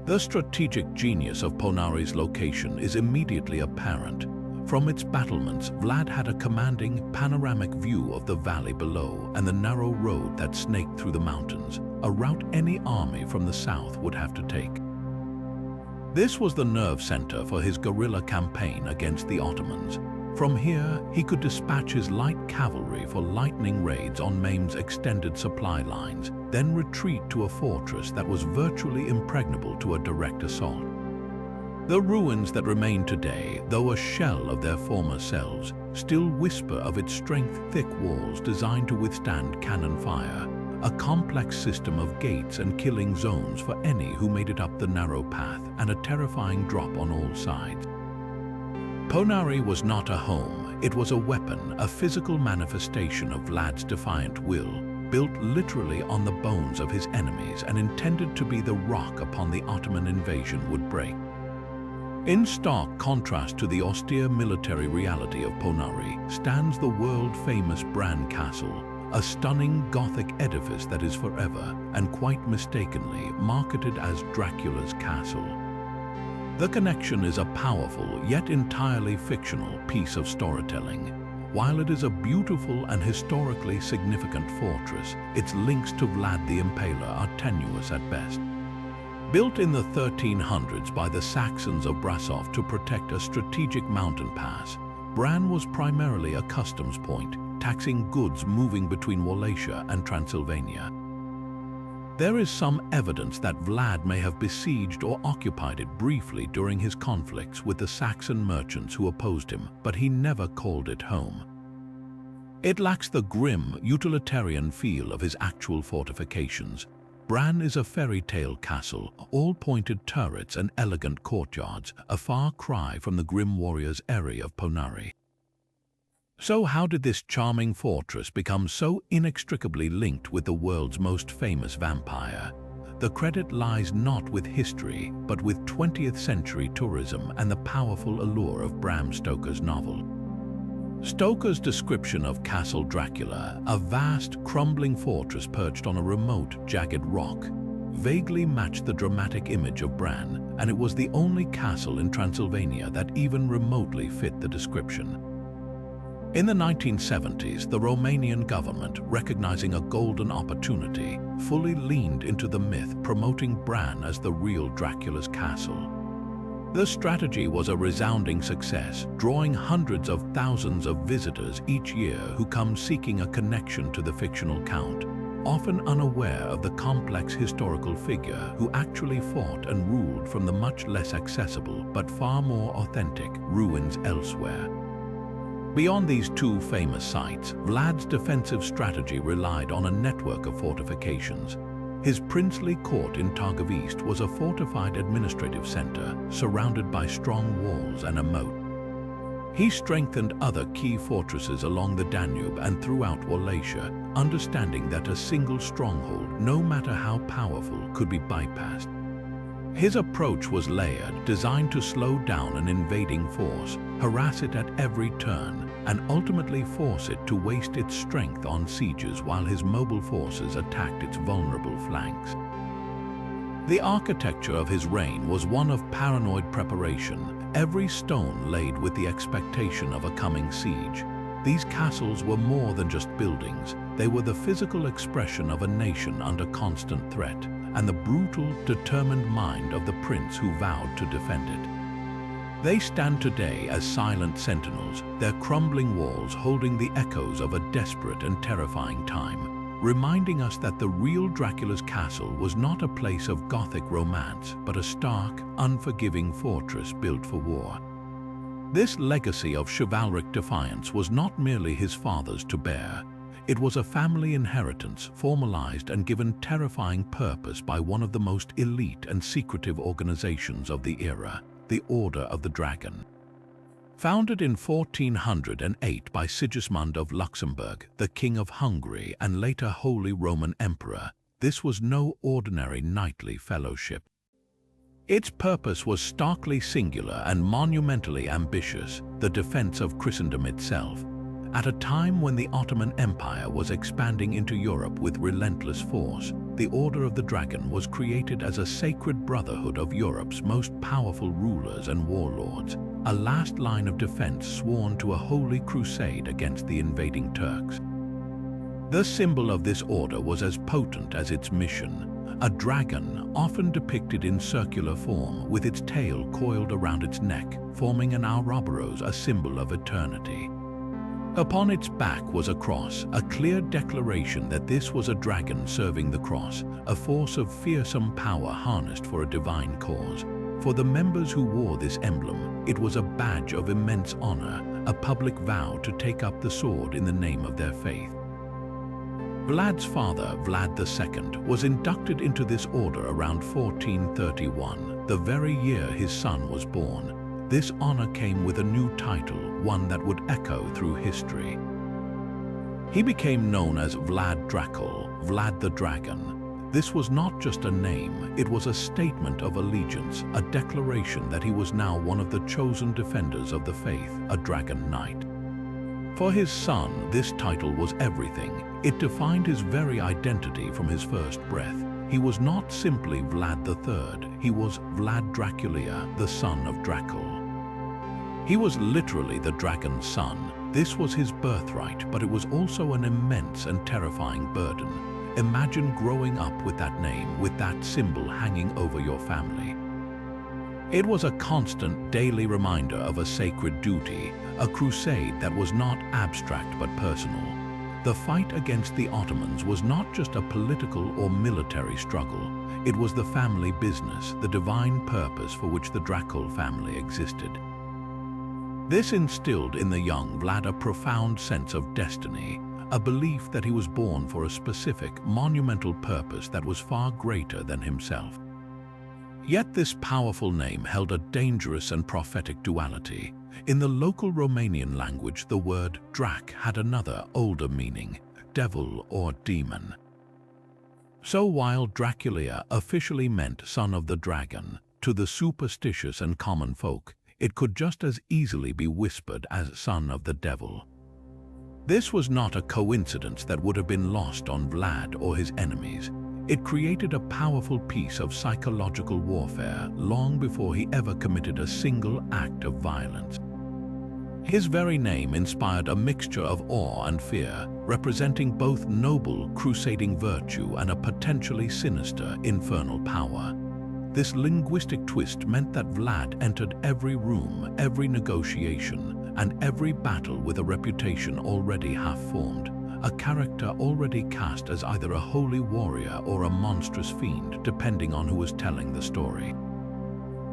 The strategic genius of Poenari's location is immediately apparent. From its battlements, Vlad had a commanding, panoramic view of the valley below and the narrow road that snaked through the mountains, a route any army from the south would have to take. This was the nerve center for his guerrilla campaign against the Ottomans. From here, he could dispatch his light cavalry for lightning raids on Mehmed's extended supply lines, then retreat to a fortress that was virtually impregnable to a direct assault. The ruins that remain today, though a shell of their former selves, still whisper of its strength-thick walls designed to withstand cannon fire, a complex system of gates and killing zones for any who made it up the narrow path, and a terrifying drop on all sides. Poenari was not a home, it was a weapon, a physical manifestation of Vlad's defiant will, built literally on the bones of his enemies and intended to be the rock upon the Ottoman invasion would break. In stark contrast to the austere military reality of Poenari stands the world-famous Bran Castle, a stunning Gothic edifice that is forever, and quite mistakenly, marketed as Dracula's castle. The connection is a powerful, yet entirely fictional, piece of storytelling. While it is a beautiful and historically significant fortress, its links to Vlad the Impaler are tenuous at best. Built in the 1300s by the Saxons of Brasov to protect a strategic mountain pass, Bran was primarily a customs point, taxing goods moving between Wallachia and Transylvania. There is some evidence that Vlad may have besieged or occupied it briefly during his conflicts with the Saxon merchants who opposed him, but he never called it home. It lacks the grim, utilitarian feel of his actual fortifications. Bran is a fairy tale castle, all pointed turrets and elegant courtyards, a far cry from the grim warrior's eyrie of Poenari. So how did this charming fortress become so inextricably linked with the world's most famous vampire? The credit lies not with history, but with 20th century tourism and the powerful allure of Bram Stoker's novel. Stoker's description of Castle Dracula, a vast, crumbling fortress perched on a remote, jagged rock, vaguely matched the dramatic image of Bran, and it was the only castle in Transylvania that even remotely fit the description. In the 1970s, the Romanian government, recognizing a golden opportunity, fully leaned into the myth, promoting Bran as the real Dracula's castle. The strategy was a resounding success, drawing hundreds of thousands of visitors each year who come seeking a connection to the fictional count, often unaware of the complex historical figure who actually fought and ruled from the much less accessible but far more authentic ruins elsewhere. Beyond these two famous sites, Vlad's defensive strategy relied on a network of fortifications. His princely court in Târgoviște was a fortified administrative center, surrounded by strong walls and a moat. He strengthened other key fortresses along the Danube and throughout Wallachia, understanding that a single stronghold, no matter how powerful, could be bypassed. His approach was layered, designed to slow down an invading force, harass it at every turn, and ultimately force it to waste its strength on sieges while his mobile forces attacked its vulnerable flanks. The architecture of his reign was one of paranoid preparation, every stone laid with the expectation of a coming siege. These castles were more than just buildings, they were the physical expression of a nation under constant threat, and the brutal, determined mind of the prince who vowed to defend it. They stand today as silent sentinels, their crumbling walls holding the echoes of a desperate and terrifying time, reminding us that the real Dracula's castle was not a place of Gothic romance, but a stark, unforgiving fortress built for war. This legacy of chivalric defiance was not merely his father's to bear. It was a family inheritance formalized and given terrifying purpose by one of the most elite and secretive organizations of the era, the Order of the Dragon. Founded in 1408 by Sigismund of Luxembourg, the King of Hungary and later Holy Roman Emperor, this was no ordinary knightly fellowship. Its purpose was starkly singular and monumentally ambitious, the defense of Christendom itself. At a time when the Ottoman Empire was expanding into Europe with relentless force, the Order of the Dragon was created as a sacred brotherhood of Europe's most powerful rulers and warlords, a last line of defense sworn to a holy crusade against the invading Turks. The symbol of this order was as potent as its mission, a dragon often depicted in circular form with its tail coiled around its neck, forming an Ouroboros, a symbol of eternity. Upon its back was a cross, a clear declaration that this was a dragon serving the cross, a force of fearsome power harnessed for a divine cause. For the members who wore this emblem, it was a badge of immense honor, a public vow to take up the sword in the name of their faith. Vlad's father, Vlad II, was inducted into this order around 1431, the very year his son was born. This honor came with a new title, one that would echo through history. He became known as Vlad Dracul, Vlad the Dragon. This was not just a name, it was a statement of allegiance, a declaration that he was now one of the chosen defenders of the faith, a dragon knight. For his son, this title was everything. It defined his very identity from his first breath. He was not simply Vlad III, he was Vlad Dracula, the son of Dracula. He was literally the dragon's son. This was his birthright, but it was also an immense and terrifying burden. Imagine growing up with that name, with that symbol hanging over your family. It was a constant daily reminder of a sacred duty, a crusade that was not abstract but personal. The fight against the Ottomans was not just a political or military struggle. It was the family business, the divine purpose for which the Dracula family existed. This instilled in the young Vlad a profound sense of destiny, a belief that he was born for a specific, monumental purpose that was far greater than himself. Yet this powerful name held a dangerous and prophetic duality. In the local Romanian language, the word Drac had another, older meaning, devil or demon. So while Dracula officially meant son of the dragon, to the superstitious and common folk, it could just as easily be whispered as son of the devil. This was not a coincidence that would have been lost on Vlad or his enemies. It created a powerful piece of psychological warfare long before he ever committed a single act of violence. His very name inspired a mixture of awe and fear, representing both noble, crusading virtue and a potentially sinister, infernal power. This linguistic twist meant that Vlad entered every room, every negotiation, and every battle with a reputation already half-formed, a character already cast as either a holy warrior or a monstrous fiend, depending on who was telling the story.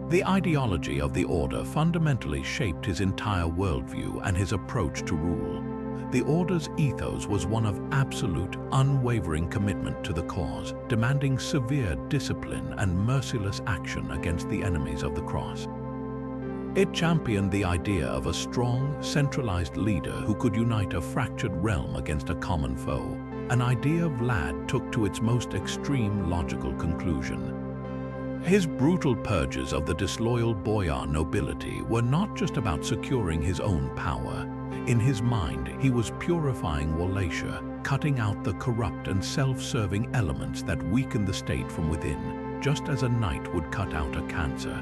The ideology of the Order fundamentally shaped his entire worldview and his approach to rule. The Order's ethos was one of absolute, unwavering commitment to the cause, demanding severe discipline and merciless action against the enemies of the cross. It championed the idea of a strong, centralized leader who could unite a fractured realm against a common foe, an idea Vlad took to its most extreme logical conclusion. His brutal purges of the disloyal boyar nobility were not just about securing his own power. In his mind, he was purifying Wallachia, cutting out the corrupt and self-serving elements that weakened the state from within, just as a knight would cut out a cancer.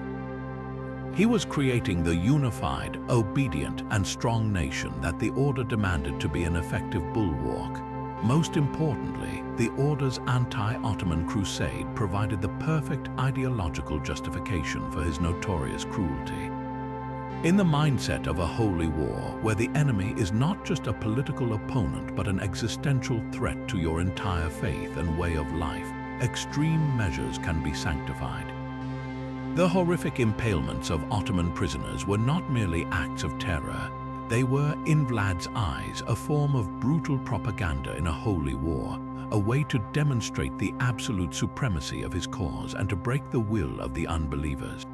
He was creating the unified, obedient, and strong nation that the Order demanded to be an effective bulwark. Most importantly, the Order's anti-Ottoman crusade provided the perfect ideological justification for his notorious cruelty. In the mindset of a holy war, where the enemy is not just a political opponent but an existential threat to your entire faith and way of life, extreme measures can be sanctified. The horrific impalements of Ottoman prisoners were not merely acts of terror. They were, in Vlad's eyes, a form of brutal propaganda in a holy war, a way to demonstrate the absolute supremacy of his cause and to break the will of the unbelievers.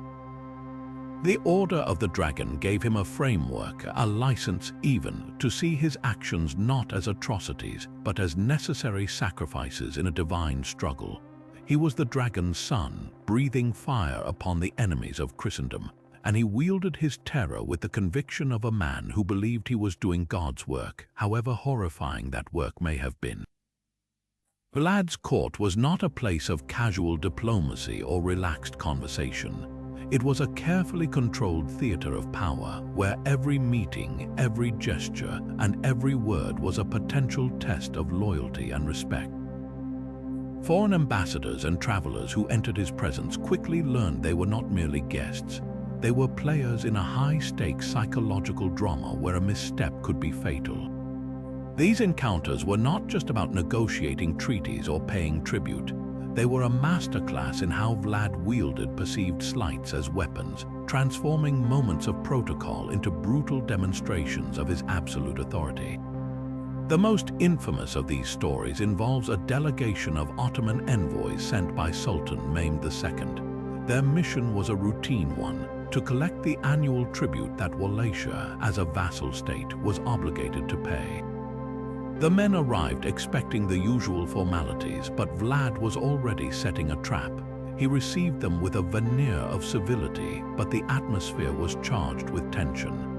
The Order of the Dragon gave him a framework, a license even, to see his actions not as atrocities, but as necessary sacrifices in a divine struggle. He was the dragon's son, breathing fire upon the enemies of Christendom, and he wielded his terror with the conviction of a man who believed he was doing God's work, however horrifying that work may have been. Vlad's court was not a place of casual diplomacy or relaxed conversation. It was a carefully controlled theater of power, where every meeting, every gesture, and every word was a potential test of loyalty and respect. Foreign ambassadors and travelers who entered his presence quickly learned they were not merely guests. They were players in a high-stakes psychological drama where a misstep could be fatal. These encounters were not just about negotiating treaties or paying tribute. They were a masterclass in how Vlad wielded perceived slights as weapons, transforming moments of protocol into brutal demonstrations of his absolute authority. The most infamous of these stories involves a delegation of Ottoman envoys sent by Sultan Mehmed II. Their mission was a routine one, to collect the annual tribute that Wallachia, as a vassal state, was obligated to pay. The men arrived expecting the usual formalities, but Vlad was already setting a trap. He received them with a veneer of civility, but the atmosphere was charged with tension.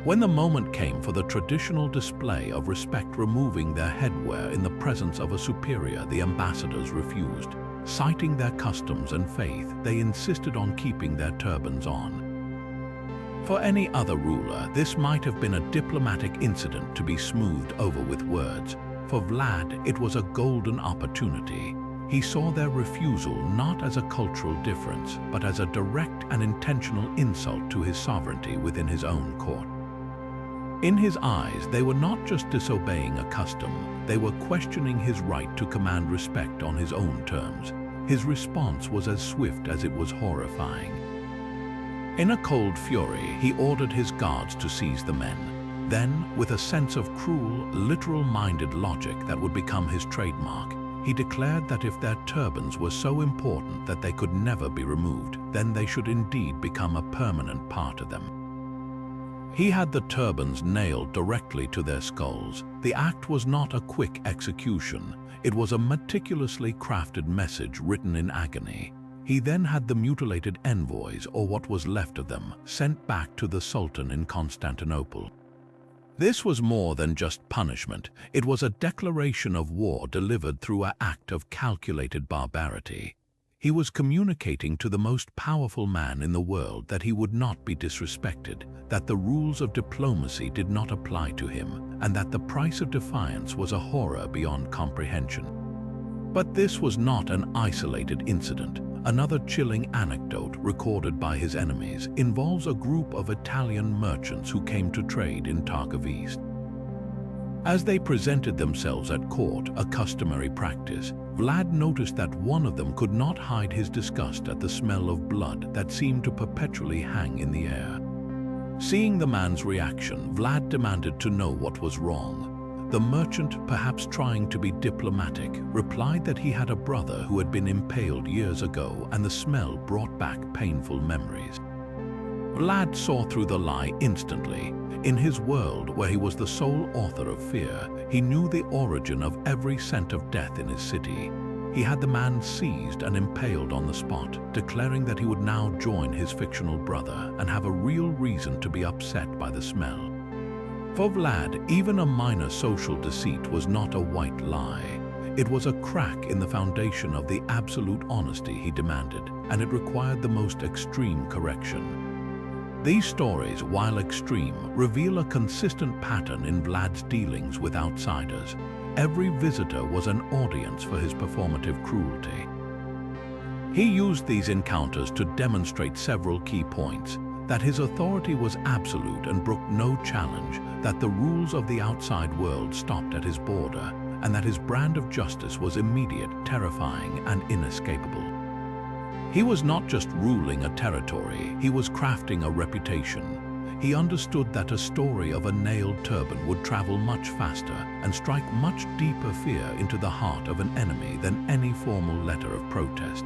When the moment came for the traditional display of respect, removing their headwear in the presence of a superior, the ambassadors refused. Citing their customs and faith, they insisted on keeping their turbans on. For any other ruler, this might have been a diplomatic incident to be smoothed over with words. For Vlad, it was a golden opportunity. He saw their refusal not as a cultural difference, but as a direct and intentional insult to his sovereignty within his own court. In his eyes, they were not just disobeying a custom, they were questioning his right to command respect on his own terms. His response was as swift as it was horrifying. In a cold fury, he ordered his guards to seize the men. Then, with a sense of cruel, literal-minded logic that would become his trademark, he declared that if their turbans were so important that they could never be removed, then they should indeed become a permanent part of them. He had the turbans nailed directly to their skulls. The act was not a quick execution. It was a meticulously crafted message written in agony. He then had the mutilated envoys, or what was left of them, sent back to the Sultan in Constantinople. This was more than just punishment. It was a declaration of war delivered through an act of calculated barbarity. He was communicating to the most powerful man in the world that he would not be disrespected, that the rules of diplomacy did not apply to him, and that the price of defiance was a horror beyond comprehension. But this was not an isolated incident. Another chilling anecdote recorded by his enemies involves a group of Italian merchants who came to trade in Târgoviște. As they presented themselves at court, a customary practice, Vlad noticed that one of them could not hide his disgust at the smell of blood that seemed to perpetually hang in the air. Seeing the man's reaction, Vlad demanded to know what was wrong. The merchant, perhaps trying to be diplomatic, replied that he had a brother who had been impaled years ago and the smell brought back painful memories. Vlad saw through the lie instantly. In his world, where he was the sole author of fear, he knew the origin of every scent of death in his city. He had the man seized and impaled on the spot, declaring that he would now join his fictional brother and have a real reason to be upset by the smell. For Vlad, even a minor social deceit was not a white lie. It was a crack in the foundation of the absolute honesty he demanded, and it required the most extreme correction. These stories, while extreme, reveal a consistent pattern in Vlad's dealings with outsiders. Every visitor was an audience for his performative cruelty. He used these encounters to demonstrate several key points: that his authority was absolute and brooked no challenge, that the rules of the outside world stopped at his border, and that his brand of justice was immediate, terrifying, and inescapable. He was not just ruling a territory, he was crafting a reputation. He understood that a story of a nailed turban would travel much faster and strike much deeper fear into the heart of an enemy than any formal letter of protest.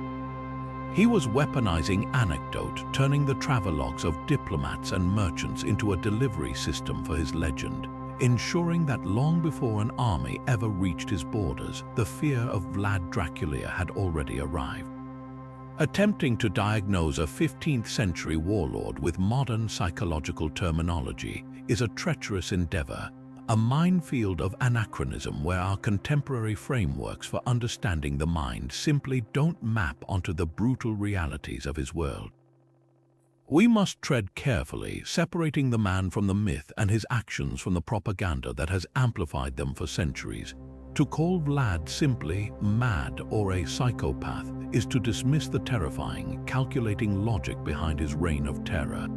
He was weaponizing anecdote, turning the travelogues of diplomats and merchants into a delivery system for his legend, ensuring that long before an army ever reached his borders, the fear of Vlad Dracula had already arrived. Attempting to diagnose a 15th century warlord with modern psychological terminology is a treacherous endeavor, a minefield of anachronism where our contemporary frameworks for understanding the mind simply don't map onto the brutal realities of his world. We must tread carefully, separating the man from the myth and his actions from the propaganda that has amplified them for centuries. To call Vlad simply mad or a psychopath is to dismiss the terrifying, calculating logic behind his reign of terror.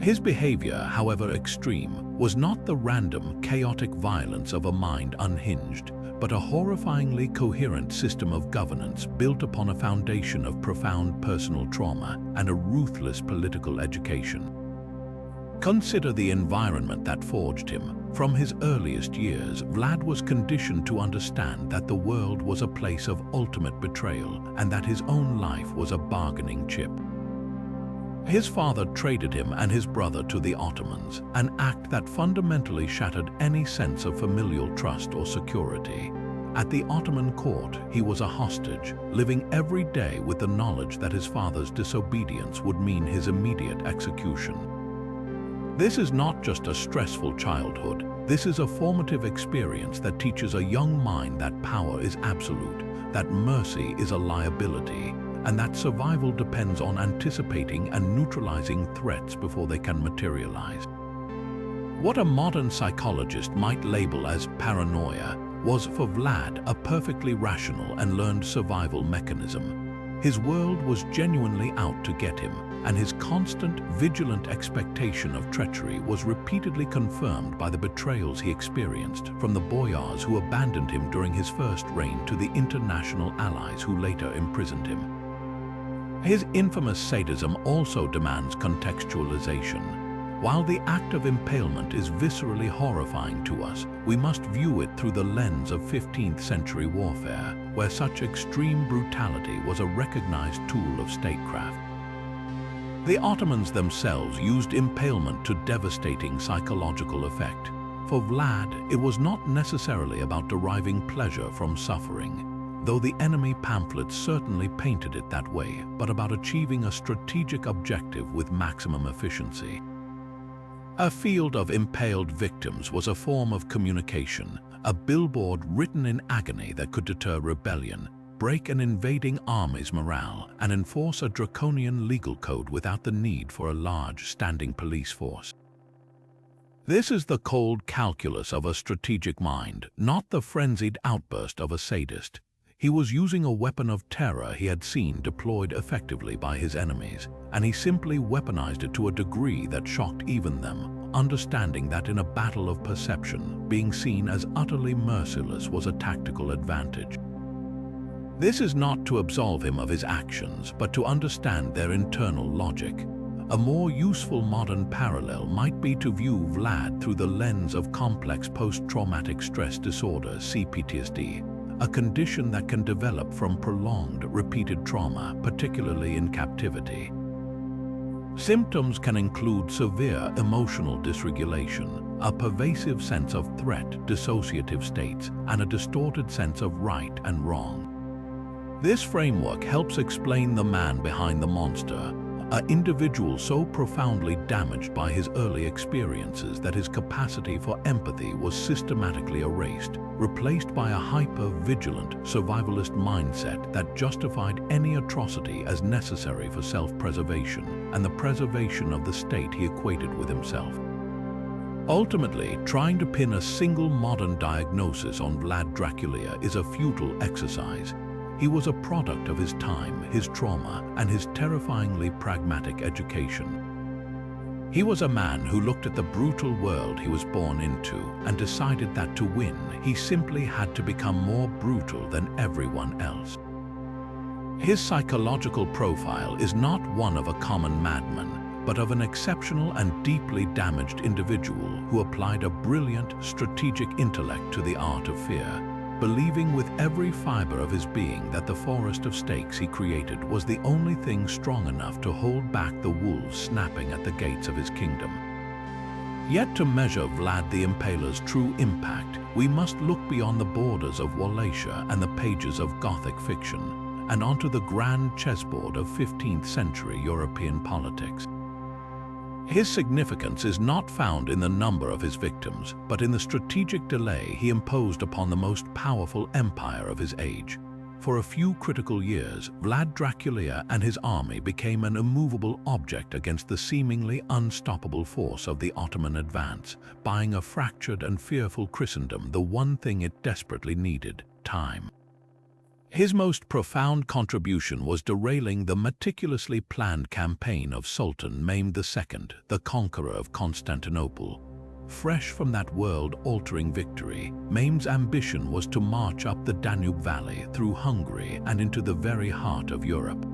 His behavior, however extreme, was not the random, chaotic violence of a mind unhinged, but a horrifyingly coherent system of governance built upon a foundation of profound personal trauma and a ruthless political education. Consider the environment that forged him. From his earliest years, Vlad was conditioned to understand that the world was a place of ultimate betrayal and that his own life was a bargaining chip. His father traded him and his brother to the Ottomans, an act that fundamentally shattered any sense of familial trust or security. At the Ottoman court, he was a hostage, living every day with the knowledge that his father's disobedience would mean his immediate execution. This is not just a stressful childhood. This is a formative experience that teaches a young mind that power is absolute, that mercy is a liability, and that survival depends on anticipating and neutralizing threats before they can materialize. What a modern psychologist might label as paranoia was for Vlad a perfectly rational and learned survival mechanism. His world was genuinely out to get him, and his constant, vigilant expectation of treachery was repeatedly confirmed by the betrayals he experienced, from the boyars who abandoned him during his first reign to the international allies who later imprisoned him. His infamous sadism also demands contextualization. While the act of impalement is viscerally horrifying to us, we must view it through the lens of 15th century warfare, where such extreme brutality was a recognized tool of statecraft. The Ottomans themselves used impalement to devastating psychological effect. For Vlad, it was not necessarily about deriving pleasure from suffering, though the enemy pamphlets certainly painted it that way, but about achieving a strategic objective with maximum efficiency. A field of impaled victims was a form of communication, a billboard written in agony that could deter rebellion, break an invading army's morale, and enforce a draconian legal code without the need for a large standing police force. This is the cold calculus of a strategic mind, not the frenzied outburst of a sadist. He was using a weapon of terror he had seen deployed effectively by his enemies, and he simply weaponized it to a degree that shocked even them, understanding that in a battle of perception, being seen as utterly merciless was a tactical advantage. This is not to absolve him of his actions, but to understand their internal logic. A more useful modern parallel might be to view Vlad through the lens of complex post-traumatic stress disorder, CPTSD, a condition that can develop from prolonged, repeated trauma, particularly in captivity. Symptoms can include severe emotional dysregulation, a pervasive sense of threat, dissociative states, and a distorted sense of right and wrong. This framework helps explain the man behind the monster, an individual so profoundly damaged by his early experiences that his capacity for empathy was systematically erased, replaced by a hyper-vigilant, survivalist mindset that justified any atrocity as necessary for self-preservation and the preservation of the state he equated with himself. Ultimately, trying to pin a single modern diagnosis on Vlad Dracula is a futile exercise. He was a product of his time, his trauma, and his terrifyingly pragmatic education. He was a man who looked at the brutal world he was born into and decided that to win, he simply had to become more brutal than everyone else. His psychological profile is not one of a common madman, but of an exceptional and deeply damaged individual who applied a brilliant, strategic intellect to the art of fear, believing with every fiber of his being that the forest of stakes he created was the only thing strong enough to hold back the wolves snapping at the gates of his kingdom. Yet to measure Vlad the Impaler's true impact, we must look beyond the borders of Wallachia and the pages of Gothic fiction, and onto the grand chessboard of 15th century European politics. His significance is not found in the number of his victims, but in the strategic delay he imposed upon the most powerful empire of his age. For a few critical years, Vlad Dracula and his army became an immovable object against the seemingly unstoppable force of the Ottoman advance, buying a fractured and fearful Christendom the one thing it desperately needed: time. His most profound contribution was derailing the meticulously planned campaign of Sultan Mehmed II, the conqueror of Constantinople. Fresh from that world-altering victory, Mehmed's ambition was to march up the Danube Valley through Hungary and into the very heart of Europe.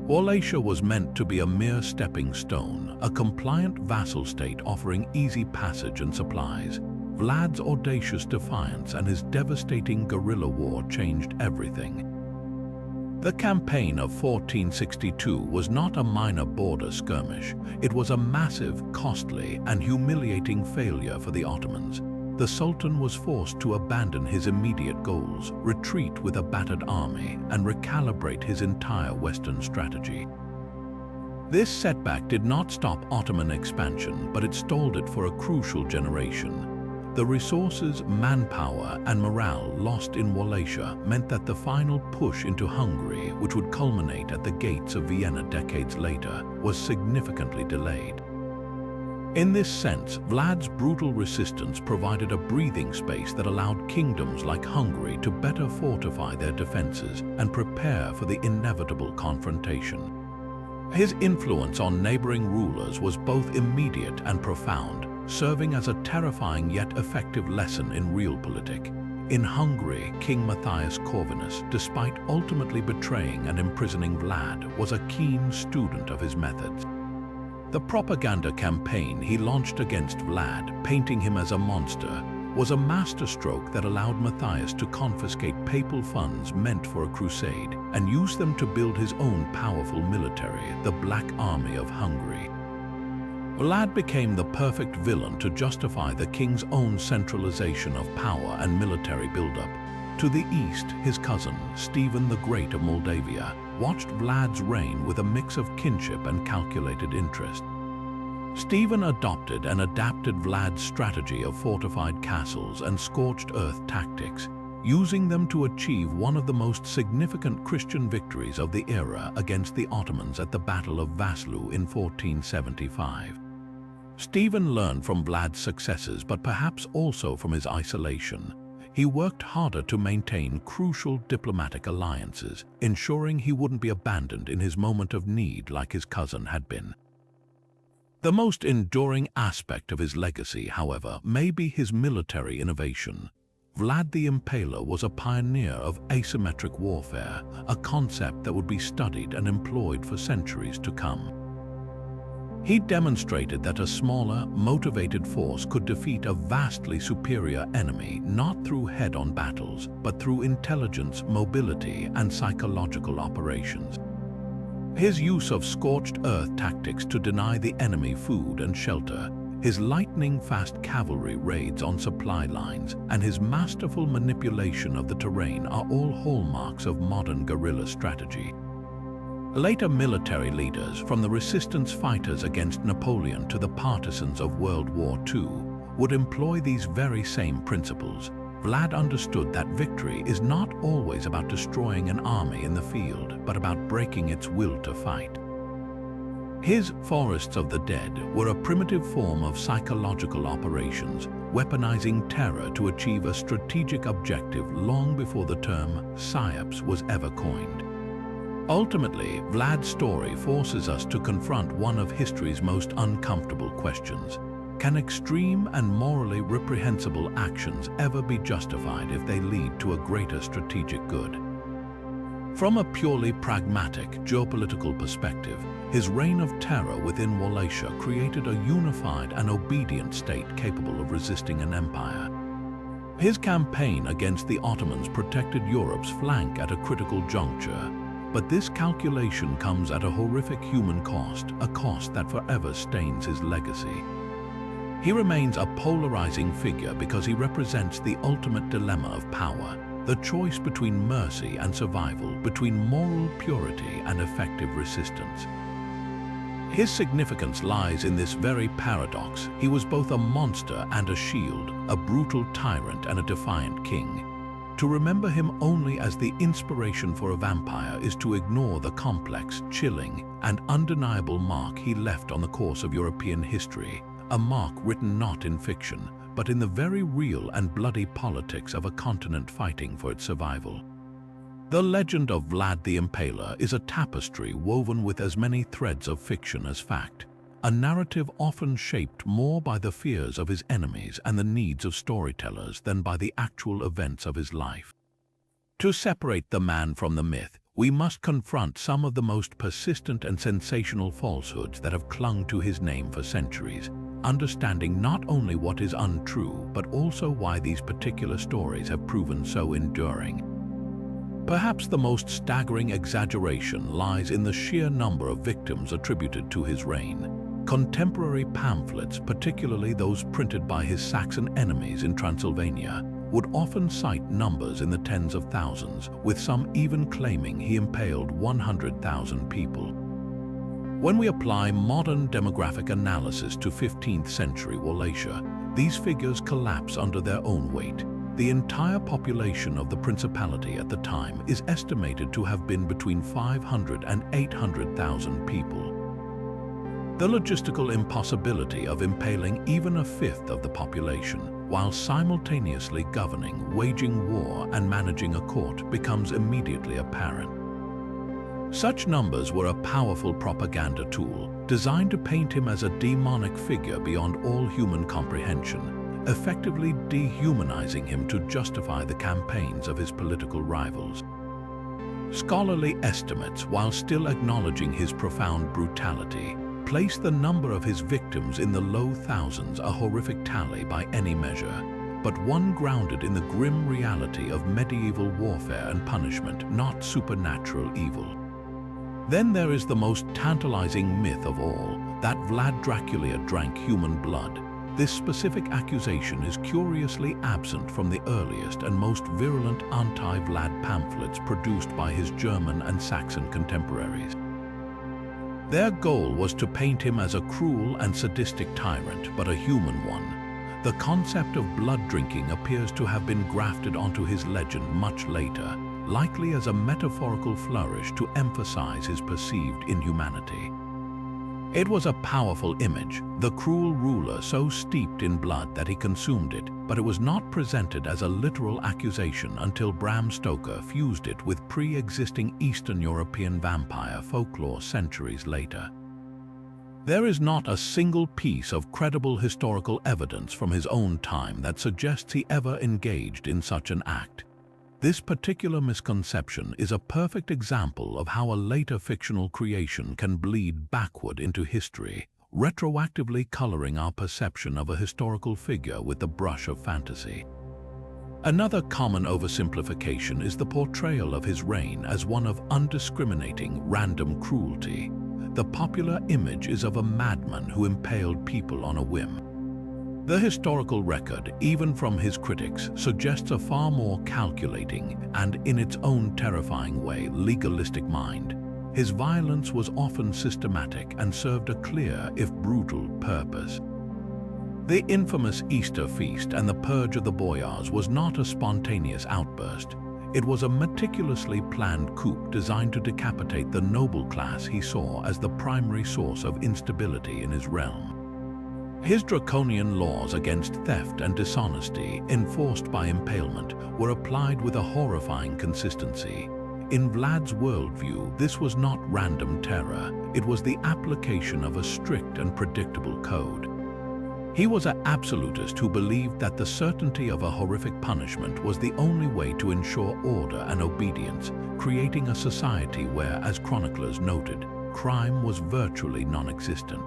Wallachia was meant to be a mere stepping stone, a compliant vassal state offering easy passage and supplies. Vlad's audacious defiance and his devastating guerrilla war changed everything. The campaign of 1462 was not a minor border skirmish. It was a massive, costly, and humiliating failure for the Ottomans. The Sultan was forced to abandon his immediate goals, retreat with a battered army, and recalibrate his entire Western strategy. This setback did not stop Ottoman expansion, but it stalled it for a crucial generation. The resources, manpower, and morale lost in Wallachia meant that the final push into Hungary, which would culminate at the gates of Vienna decades later, was significantly delayed. In this sense, Vlad's brutal resistance provided a breathing space that allowed kingdoms like Hungary to better fortify their defenses and prepare for the inevitable confrontation. His influence on neighboring rulers was both immediate and profound, serving as a terrifying yet effective lesson in realpolitik. In Hungary, King Matthias Corvinus, despite ultimately betraying and imprisoning Vlad, was a keen student of his methods. The propaganda campaign he launched against Vlad, painting him as a monster, was a masterstroke that allowed Matthias to confiscate papal funds meant for a crusade and use them to build his own powerful military, the Black Army of Hungary. Vlad became the perfect villain to justify the king's own centralization of power and military buildup. To the east, his cousin, Stephen the Great of Moldavia, watched Vlad's reign with a mix of kinship and calculated interest. Stephen adopted and adapted Vlad's strategy of fortified castles and scorched earth tactics, using them to achieve one of the most significant Christian victories of the era against the Ottomans at the Battle of Vaslui in 1475. Stephen learned from Vlad's successes, but perhaps also from his isolation. He worked harder to maintain crucial diplomatic alliances, ensuring he wouldn't be abandoned in his moment of need like his cousin had been. The most enduring aspect of his legacy, however, may be his military innovation. Vlad the Impaler was a pioneer of asymmetric warfare, a concept that would be studied and employed for centuries to come. He demonstrated that a smaller, motivated force could defeat a vastly superior enemy not through head-on battles, but through intelligence, mobility, and psychological operations. His use of scorched earth tactics to deny the enemy food and shelter, his lightning-fast cavalry raids on supply lines, and his masterful manipulation of the terrain are all hallmarks of modern guerrilla strategy. Later military leaders, from the resistance fighters against Napoleon to the partisans of World War II, would employ these very same principles. Vlad understood that victory is not always about destroying an army in the field, but about breaking its will to fight. His forests of the dead were a primitive form of psychological operations, weaponizing terror to achieve a strategic objective long before the term psyops was ever coined. Ultimately, Vlad's story forces us to confront one of history's most uncomfortable questions. Can extreme and morally reprehensible actions ever be justified if they lead to a greater strategic good? From a purely pragmatic geopolitical perspective, his reign of terror within Wallachia created a unified and obedient state capable of resisting an empire. His campaign against the Ottomans protected Europe's flank at a critical juncture, but this calculation comes at a horrific human cost, a cost that forever stains his legacy. He remains a polarizing figure because he represents the ultimate dilemma of power, the choice between mercy and survival, between moral purity and effective resistance. His significance lies in this very paradox. He was both a monster and a shield, a brutal tyrant and a defiant king. To remember him only as the inspiration for a vampire is to ignore the complex, chilling, and undeniable mark he left on the course of European history, a mark written not in fiction, but in the very real and bloody politics of a continent fighting for its survival. The legend of Vlad the Impaler is a tapestry woven with as many threads of fiction as fact, a narrative often shaped more by the fears of his enemies and the needs of storytellers than by the actual events of his life. To separate the man from the myth, we must confront some of the most persistent and sensational falsehoods that have clung to his name for centuries, understanding not only what is untrue, but also why these particular stories have proven so enduring. Perhaps the most staggering exaggeration lies in the sheer number of victims attributed to his reign. Contemporary pamphlets, particularly those printed by his Saxon enemies in Transylvania, would often cite numbers in the tens of thousands, with some even claiming he impaled 100,000 people. When we apply modern demographic analysis to 15th century Wallachia, these figures collapse under their own weight. The entire population of the principality at the time is estimated to have been between 500 and 800,000 people. The logistical impossibility of impaling even a fifth of the population, while simultaneously governing, waging war, and managing a court, becomes immediately apparent. Such numbers were a powerful propaganda tool, designed to paint him as a demonic figure beyond all human comprehension, effectively dehumanizing him to justify the campaigns of his political rivals. Scholarly estimates, while still acknowledging his profound brutality, place the number of his victims in the low thousands, a horrific tally by any measure, but one grounded in the grim reality of medieval warfare and punishment, not supernatural evil. Then there is the most tantalizing myth of all, that Vlad Dracula drank human blood. This specific accusation is curiously absent from the earliest and most virulent anti-Vlad pamphlets produced by his German and Saxon contemporaries. Their goal was to paint him as a cruel and sadistic tyrant, but a human one. The concept of blood drinking appears to have been grafted onto his legend much later, likely as a metaphorical flourish to emphasize his perceived inhumanity. It was a powerful image, the cruel ruler so steeped in blood that he consumed it, but it was not presented as a literal accusation until Bram Stoker fused it with pre-existing Eastern European vampire folklore centuries later. There is not a single piece of credible historical evidence from his own time that suggests he ever engaged in such an act. This particular misconception is a perfect example of how a later fictional creation can bleed backward into history, retroactively coloring our perception of a historical figure with the brush of fantasy. Another common oversimplification is the portrayal of his reign as one of undiscriminating, random cruelty. The popular image is of a madman who impaled people on a whim. The historical record, even from his critics, suggests a far more calculating and, in its own terrifying way, legalistic mind. His violence was often systematic and served a clear, if brutal, purpose. The infamous Easter feast and the purge of the boyars was not a spontaneous outburst. It was a meticulously planned coup designed to decapitate the noble class he saw as the primary source of instability in his realm. His draconian laws against theft and dishonesty, enforced by impalement, were applied with a horrifying consistency. In Vlad's worldview, this was not random terror, it was the application of a strict and predictable code. He was an absolutist who believed that the certainty of a horrific punishment was the only way to ensure order and obedience, creating a society where, as chroniclers noted, crime was virtually non-existent.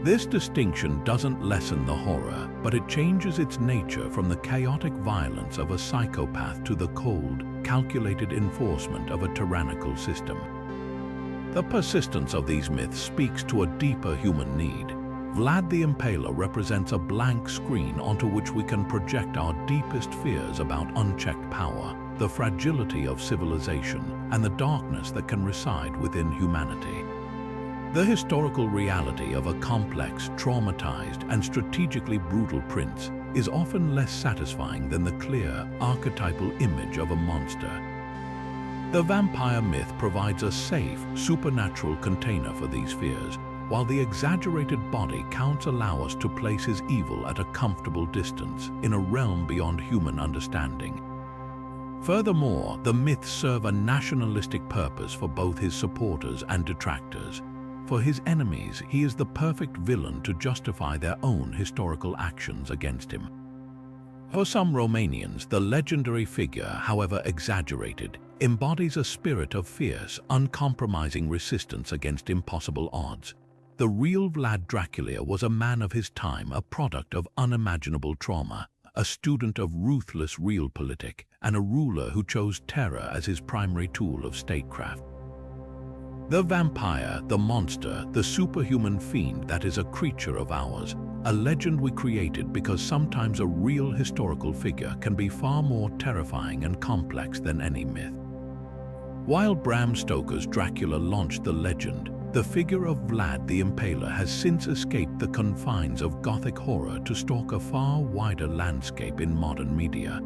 This distinction doesn't lessen the horror, but it changes its nature from the chaotic violence of a psychopath to the cold, calculated enforcement of a tyrannical system. The persistence of these myths speaks to a deeper human need. Vlad the Impaler represents a blank screen onto which we can project our deepest fears about unchecked power, the fragility of civilization, and the darkness that can reside within humanity. The historical reality of a complex, traumatized, and strategically brutal prince is often less satisfying than the clear, archetypal image of a monster. The vampire myth provides a safe, supernatural container for these fears, while the exaggerated body counts allow us to place his evil at a comfortable distance, in a realm beyond human understanding. Furthermore, the myths serve a nationalistic purpose for both his supporters and detractors. For his enemies, he is the perfect villain to justify their own historical actions against him. For some Romanians, the legendary figure, however exaggerated, embodies a spirit of fierce, uncompromising resistance against impossible odds. The real Vlad Dracula was a man of his time, a product of unimaginable trauma, a student of ruthless realpolitik, and a ruler who chose terror as his primary tool of statecraft. The vampire, the monster, the superhuman fiend that is a creature of ours, a legend we created because sometimes a real historical figure can be far more terrifying and complex than any myth. While Bram Stoker's Dracula launched the legend, the figure of Vlad the Impaler has since escaped the confines of Gothic horror to stalk a far wider landscape in modern media.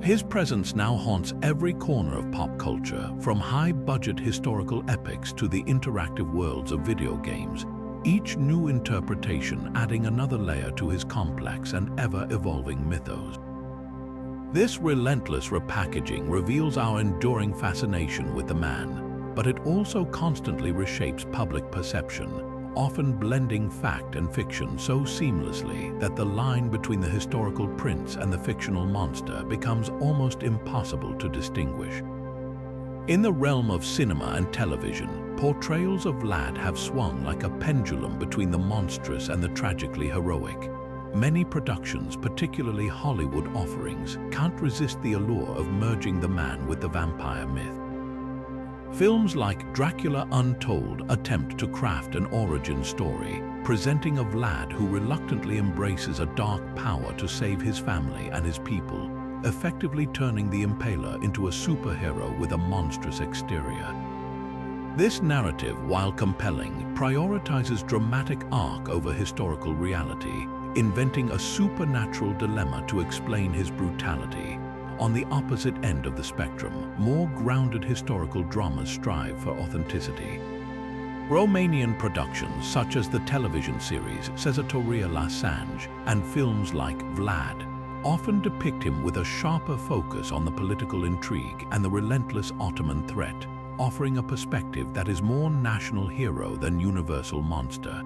His presence now haunts every corner of pop culture, from high-budget historical epics to the interactive worlds of video games, each new interpretation adding another layer to his complex and ever-evolving mythos. This relentless repackaging reveals our enduring fascination with the man, but it also constantly reshapes public perception, often blending fact and fiction so seamlessly that the line between the historical prince and the fictional monster becomes almost impossible to distinguish. In the realm of cinema and television, portrayals of Vlad have swung like a pendulum between the monstrous and the tragically heroic. Many productions, particularly Hollywood offerings, can't resist the allure of merging the man with the vampire myth. Films like Dracula Untold attempt to craft an origin story, presenting a Vlad who reluctantly embraces a dark power to save his family and his people, effectively turning the Impaler into a superhero with a monstrous exterior. This narrative, while compelling, prioritizes dramatic arc over historical reality, inventing a supernatural dilemma to explain his brutality. On the opposite end of the spectrum, more grounded historical dramas strive for authenticity. Romanian productions such as the television series Cezătoria la Sange and films like Vlad often depict him with a sharper focus on the political intrigue and the relentless Ottoman threat, offering a perspective that is more national hero than universal monster.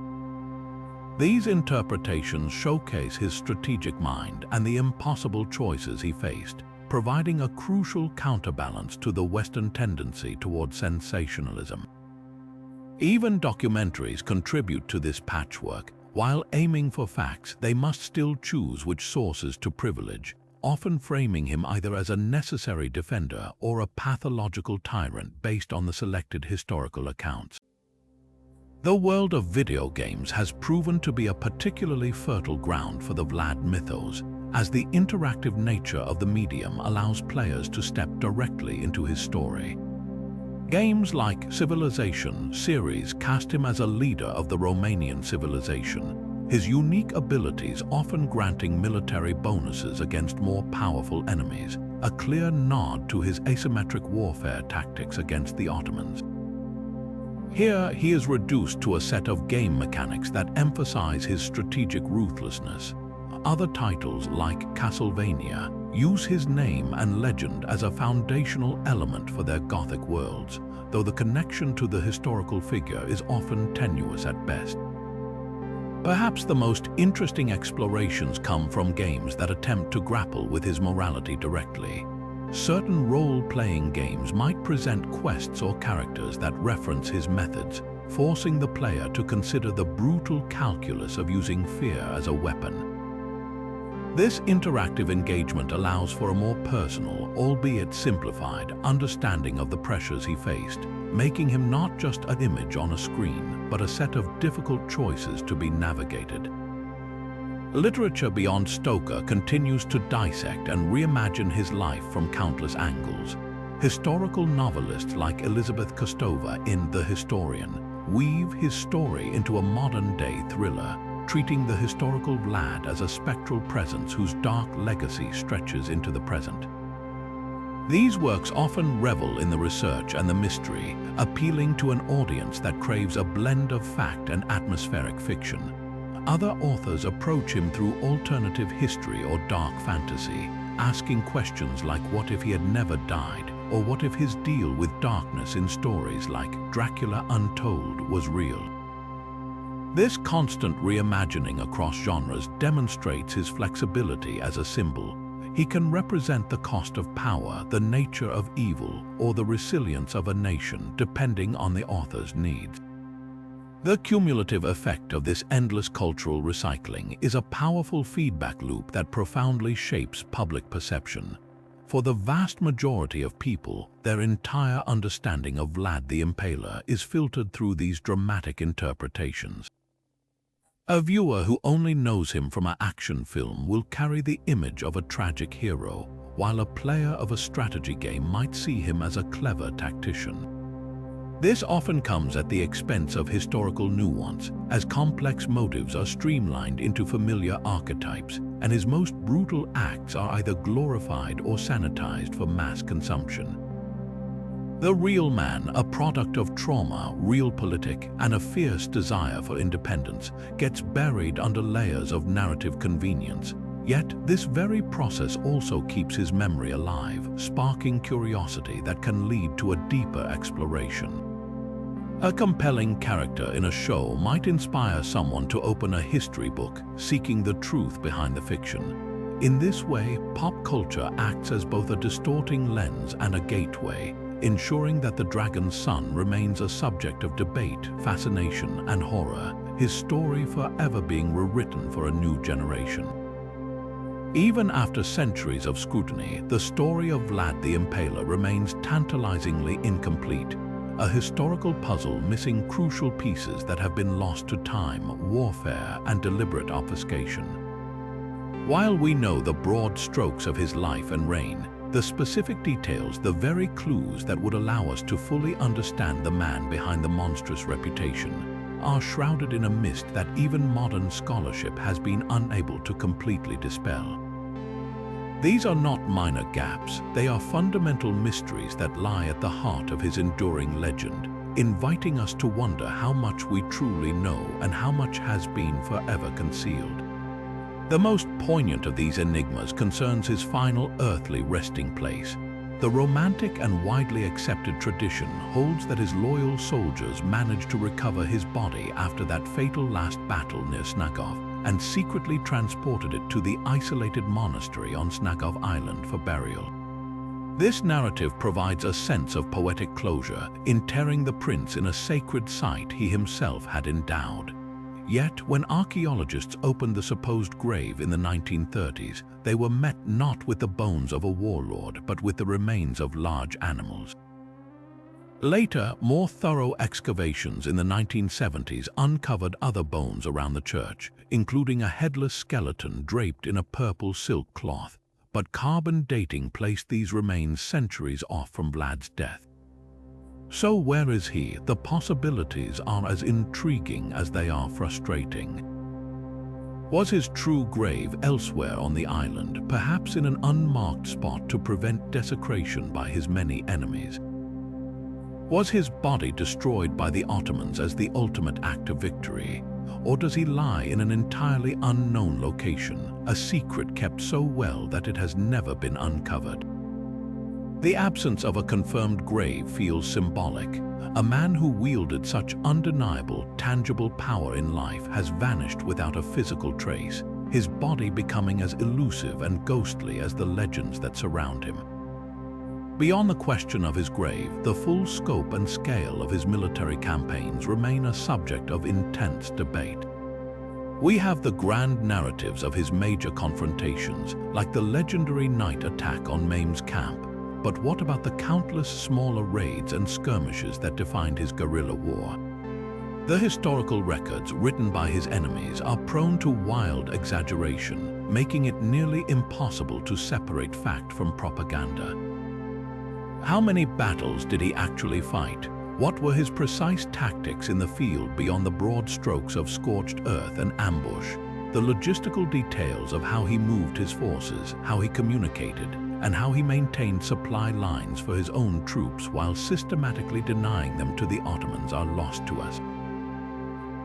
These interpretations showcase his strategic mind and the impossible choices he faced, providing a crucial counterbalance to the Western tendency toward sensationalism. Even documentaries contribute to this patchwork. While aiming for facts, they must still choose which sources to privilege, often framing him either as a necessary defender or a pathological tyrant based on the selected historical accounts. The world of video games has proven to be a particularly fertile ground for the Vlad mythos, as the interactive nature of the medium allows players to step directly into his story. Games like Civilization series cast him as a leader of the Romanian civilization, his unique abilities often granting military bonuses against more powerful enemies, a clear nod to his asymmetric warfare tactics against the Ottomans. Here, he is reduced to a set of game mechanics that emphasize his strategic ruthlessness. Other titles, like Castlevania, use his name and legend as a foundational element for their Gothic worlds, though the connection to the historical figure is often tenuous at best. Perhaps the most interesting explorations come from games that attempt to grapple with his morality directly. Certain role-playing games might present quests or characters that reference his methods, forcing the player to consider the brutal calculus of using fear as a weapon. This interactive engagement allows for a more personal, albeit simplified, understanding of the pressures he faced, making him not just an image on a screen, but a set of difficult choices to be navigated. Literature beyond Stoker continues to dissect and reimagine his life from countless angles. Historical novelists like Elizabeth Kostova in The Historian weave his story into a modern-day thriller, treating the historical Vlad as a spectral presence whose dark legacy stretches into the present. These works often revel in the research and the mystery, appealing to an audience that craves a blend of fact and atmospheric fiction. Other authors approach him through alternative history or dark fantasy, asking questions like what if he had never died, or what if his deal with darkness in stories like Dracula Untold was real. This constant reimagining across genres demonstrates his flexibility as a symbol. He can represent the cost of power, the nature of evil, or the resilience of a nation, depending on the author's needs. The cumulative effect of this endless cultural recycling is a powerful feedback loop that profoundly shapes public perception. For the vast majority of people, their entire understanding of Vlad the Impaler is filtered through these dramatic interpretations. A viewer who only knows him from an action film will carry the image of a tragic hero, while a player of a strategy game might see him as a clever tactician. This often comes at the expense of historical nuance, as complex motives are streamlined into familiar archetypes, and his most brutal acts are either glorified or sanitized for mass consumption. The real man, a product of trauma, realpolitik, and a fierce desire for independence, gets buried under layers of narrative convenience. Yet, this very process also keeps his memory alive, sparking curiosity that can lead to a deeper exploration. A compelling character in a show might inspire someone to open a history book, seeking the truth behind the fiction. In this way, pop culture acts as both a distorting lens and a gateway, ensuring that the dragon's son remains a subject of debate, fascination, and horror, his story forever being rewritten for a new generation. Even after centuries of scrutiny, the story of Vlad the Impaler remains tantalizingly incomplete, a historical puzzle missing crucial pieces that have been lost to time, warfare, and deliberate obfuscation. While we know the broad strokes of his life and reign, the specific details, the very clues that would allow us to fully understand the man behind the monstrous reputation, are shrouded in a mist that even modern scholarship has been unable to completely dispel. These are not minor gaps, they are fundamental mysteries that lie at the heart of his enduring legend, inviting us to wonder how much we truly know and how much has been forever concealed. The most poignant of these enigmas concerns his final earthly resting place. The romantic and widely accepted tradition holds that his loyal soldiers managed to recover his body after that fatal last battle near Snagov, and secretly transported it to the isolated monastery on Snagov Island for burial. This narrative provides a sense of poetic closure, interring the prince in a sacred site he himself had endowed. Yet, when archaeologists opened the supposed grave in the 1930s, they were met not with the bones of a warlord, but with the remains of large animals. Later, more thorough excavations in the 1970s uncovered other bones around the church, including a headless skeleton draped in a purple silk cloth, but carbon dating placed these remains centuries off from Vlad's death. So where is he? The possibilities are as intriguing as they are frustrating. Was his true grave elsewhere on the island, perhaps in an unmarked spot to prevent desecration by his many enemies? Was his body destroyed by the Ottomans as the ultimate act of victory? Or does he lie in an entirely unknown location, a secret kept so well that it has never been uncovered? The absence of a confirmed grave feels symbolic. A man who wielded such undeniable, tangible power in life has vanished without a physical trace, his body becoming as elusive and ghostly as the legends that surround him. Beyond the question of his grave, the full scope and scale of his military campaigns remain a subject of intense debate. We have the grand narratives of his major confrontations, like the legendary night attack on Maims camp, but what about the countless smaller raids and skirmishes that defined his guerrilla war? The historical records written by his enemies are prone to wild exaggeration, making it nearly impossible to separate fact from propaganda. How many battles did he actually fight? What were his precise tactics in the field beyond the broad strokes of scorched earth and ambush? The logistical details of how he moved his forces, how he communicated, and how he maintained supply lines for his own troops while systematically denying them to the Ottomans are lost to us.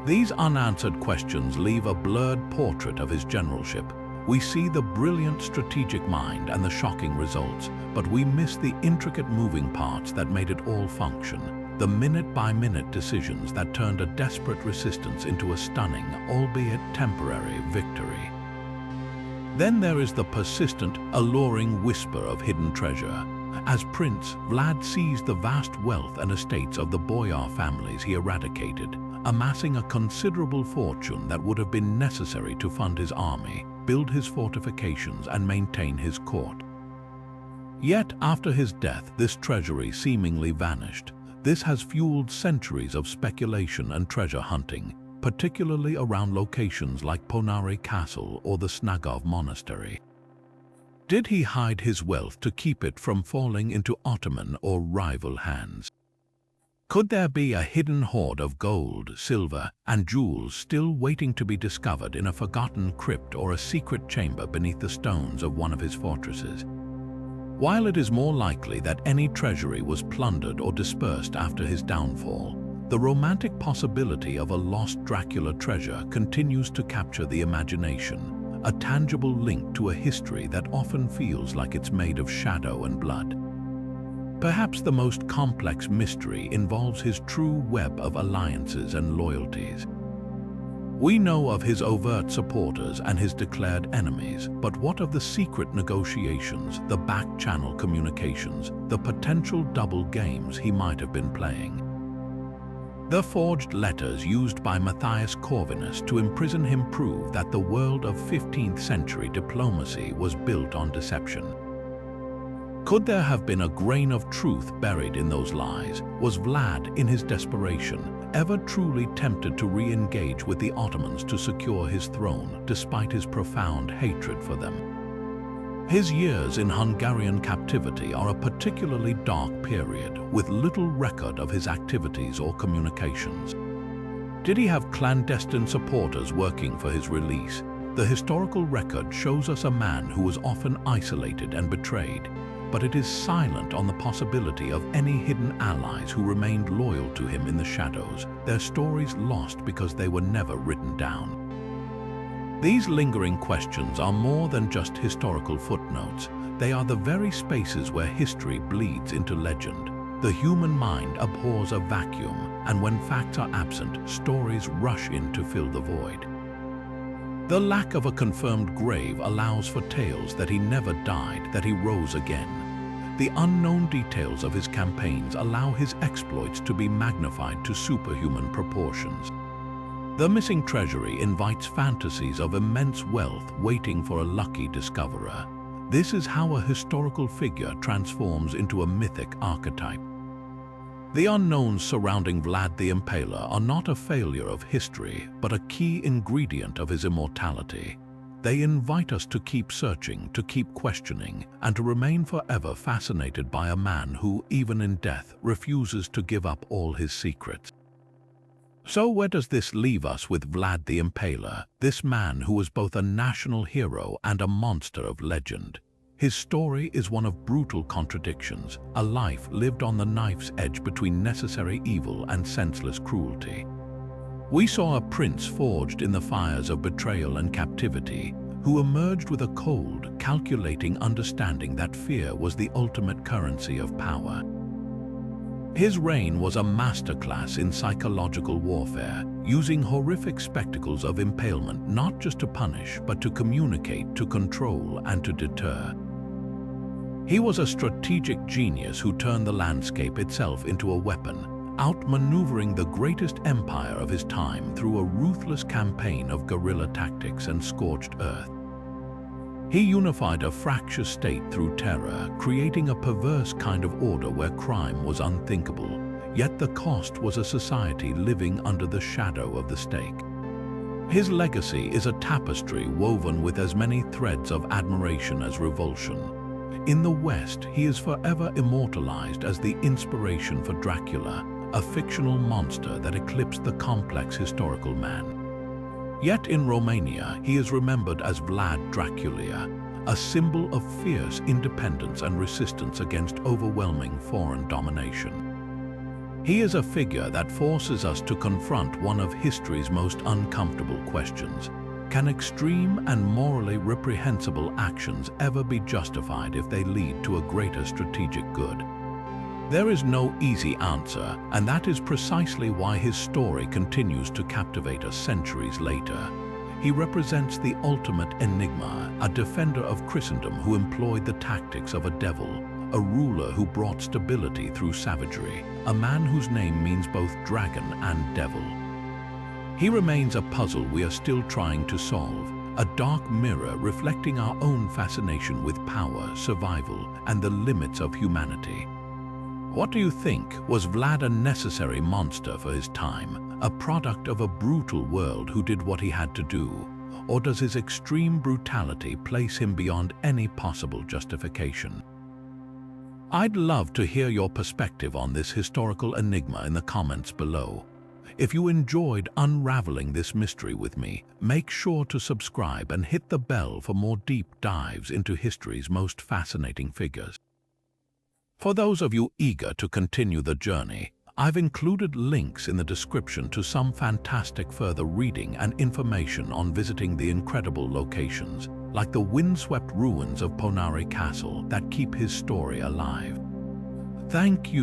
These unanswered questions leave a blurred portrait of his generalship. We see the brilliant strategic mind and the shocking results, but we miss the intricate moving parts that made it all function, the minute-by-minute decisions that turned a desperate resistance into a stunning, albeit temporary, victory. Then there is the persistent, alluring whisper of hidden treasure. As prince, Vlad seized the vast wealth and estates of the boyar families he eradicated, amassing a considerable fortune that would have been necessary to fund his army, build his fortifications, and maintain his court. Yet, after his death, this treasury seemingly vanished. This has fueled centuries of speculation and treasure hunting, particularly around locations like Poenari Castle or the Snagov Monastery. Did he hide his wealth to keep it from falling into Ottoman or rival hands? Could there be a hidden hoard of gold, silver, and jewels still waiting to be discovered in a forgotten crypt or a secret chamber beneath the stones of one of his fortresses? While it is more likely that any treasury was plundered or dispersed after his downfall, the romantic possibility of a lost Dracula treasure continues to capture the imagination, a tangible link to a history that often feels like it's made of shadow and blood. Perhaps the most complex mystery involves his true web of alliances and loyalties. We know of his overt supporters and his declared enemies, but what of the secret negotiations, the back-channel communications, the potential double games he might have been playing? The forged letters used by Matthias Corvinus to imprison him prove that the world of 15th century diplomacy was built on deception. Could there have been a grain of truth buried in those lies? Was Vlad, in his desperation, ever truly tempted to re-engage with the Ottomans to secure his throne, despite his profound hatred for them? His years in Hungarian captivity are a particularly dark period, with little record of his activities or communications. Did he have clandestine supporters working for his release? The historical record shows us a man who was often isolated and betrayed, but it is silent on the possibility of any hidden allies who remained loyal to him in the shadows, their stories lost because they were never written down. These lingering questions are more than just historical footnotes. They are the very spaces where history bleeds into legend. The human mind abhors a vacuum, and when facts are absent, stories rush in to fill the void. The lack of a confirmed grave allows for tales that he never died, that he rose again. The unknown details of his campaigns allow his exploits to be magnified to superhuman proportions. The missing treasury invites fantasies of immense wealth waiting for a lucky discoverer. This is how a historical figure transforms into a mythic archetype. The unknowns surrounding Vlad the Impaler are not a failure of history, but a key ingredient of his immortality. They invite us to keep searching, to keep questioning, and to remain forever fascinated by a man who, even in death, refuses to give up all his secrets. So where does this leave us with Vlad the Impaler, this man who was both a national hero and a monster of legend? His story is one of brutal contradictions, a life lived on the knife's edge between necessary evil and senseless cruelty. We saw a prince forged in the fires of betrayal and captivity, who emerged with a cold, calculating understanding that fear was the ultimate currency of power. His reign was a masterclass in psychological warfare, using horrific spectacles of impalement not just to punish, but to communicate, to control, and to deter. He was a strategic genius who turned the landscape itself into a weapon, outmaneuvering the greatest empire of his time through a ruthless campaign of guerrilla tactics and scorched earth. He unified a fractious state through terror, creating a perverse kind of order where crime was unthinkable, yet the cost was a society living under the shadow of the stake. His legacy is a tapestry woven with as many threads of admiration as revulsion. In the West, he is forever immortalized as the inspiration for Dracula, a fictional monster that eclipsed the complex historical man. Yet in Romania, he is remembered as Vlad Dracula, a symbol of fierce independence and resistance against overwhelming foreign domination. He is a figure that forces us to confront one of history's most uncomfortable questions. Can extreme and morally reprehensible actions ever be justified if they lead to a greater strategic good? There is no easy answer, and that is precisely why his story continues to captivate us centuries later. He represents the ultimate enigma, a defender of Christendom who employed the tactics of a devil, a ruler who brought stability through savagery, a man whose name means both dragon and devil. He remains a puzzle we are still trying to solve, a dark mirror reflecting our own fascination with power, survival, and the limits of humanity. What do you think? Was Vlad a necessary monster for his time, a product of a brutal world who did what he had to do? Or does his extreme brutality place him beyond any possible justification? I'd love to hear your perspective on this historical enigma in the comments below. If you enjoyed unraveling this mystery with me, make sure to subscribe and hit the bell for more deep dives into history's most fascinating figures. For those of you eager to continue the journey, I've included links in the description to some fantastic further reading and information on visiting the incredible locations, like the windswept ruins of Poenari Castle that keep his story alive. Thank you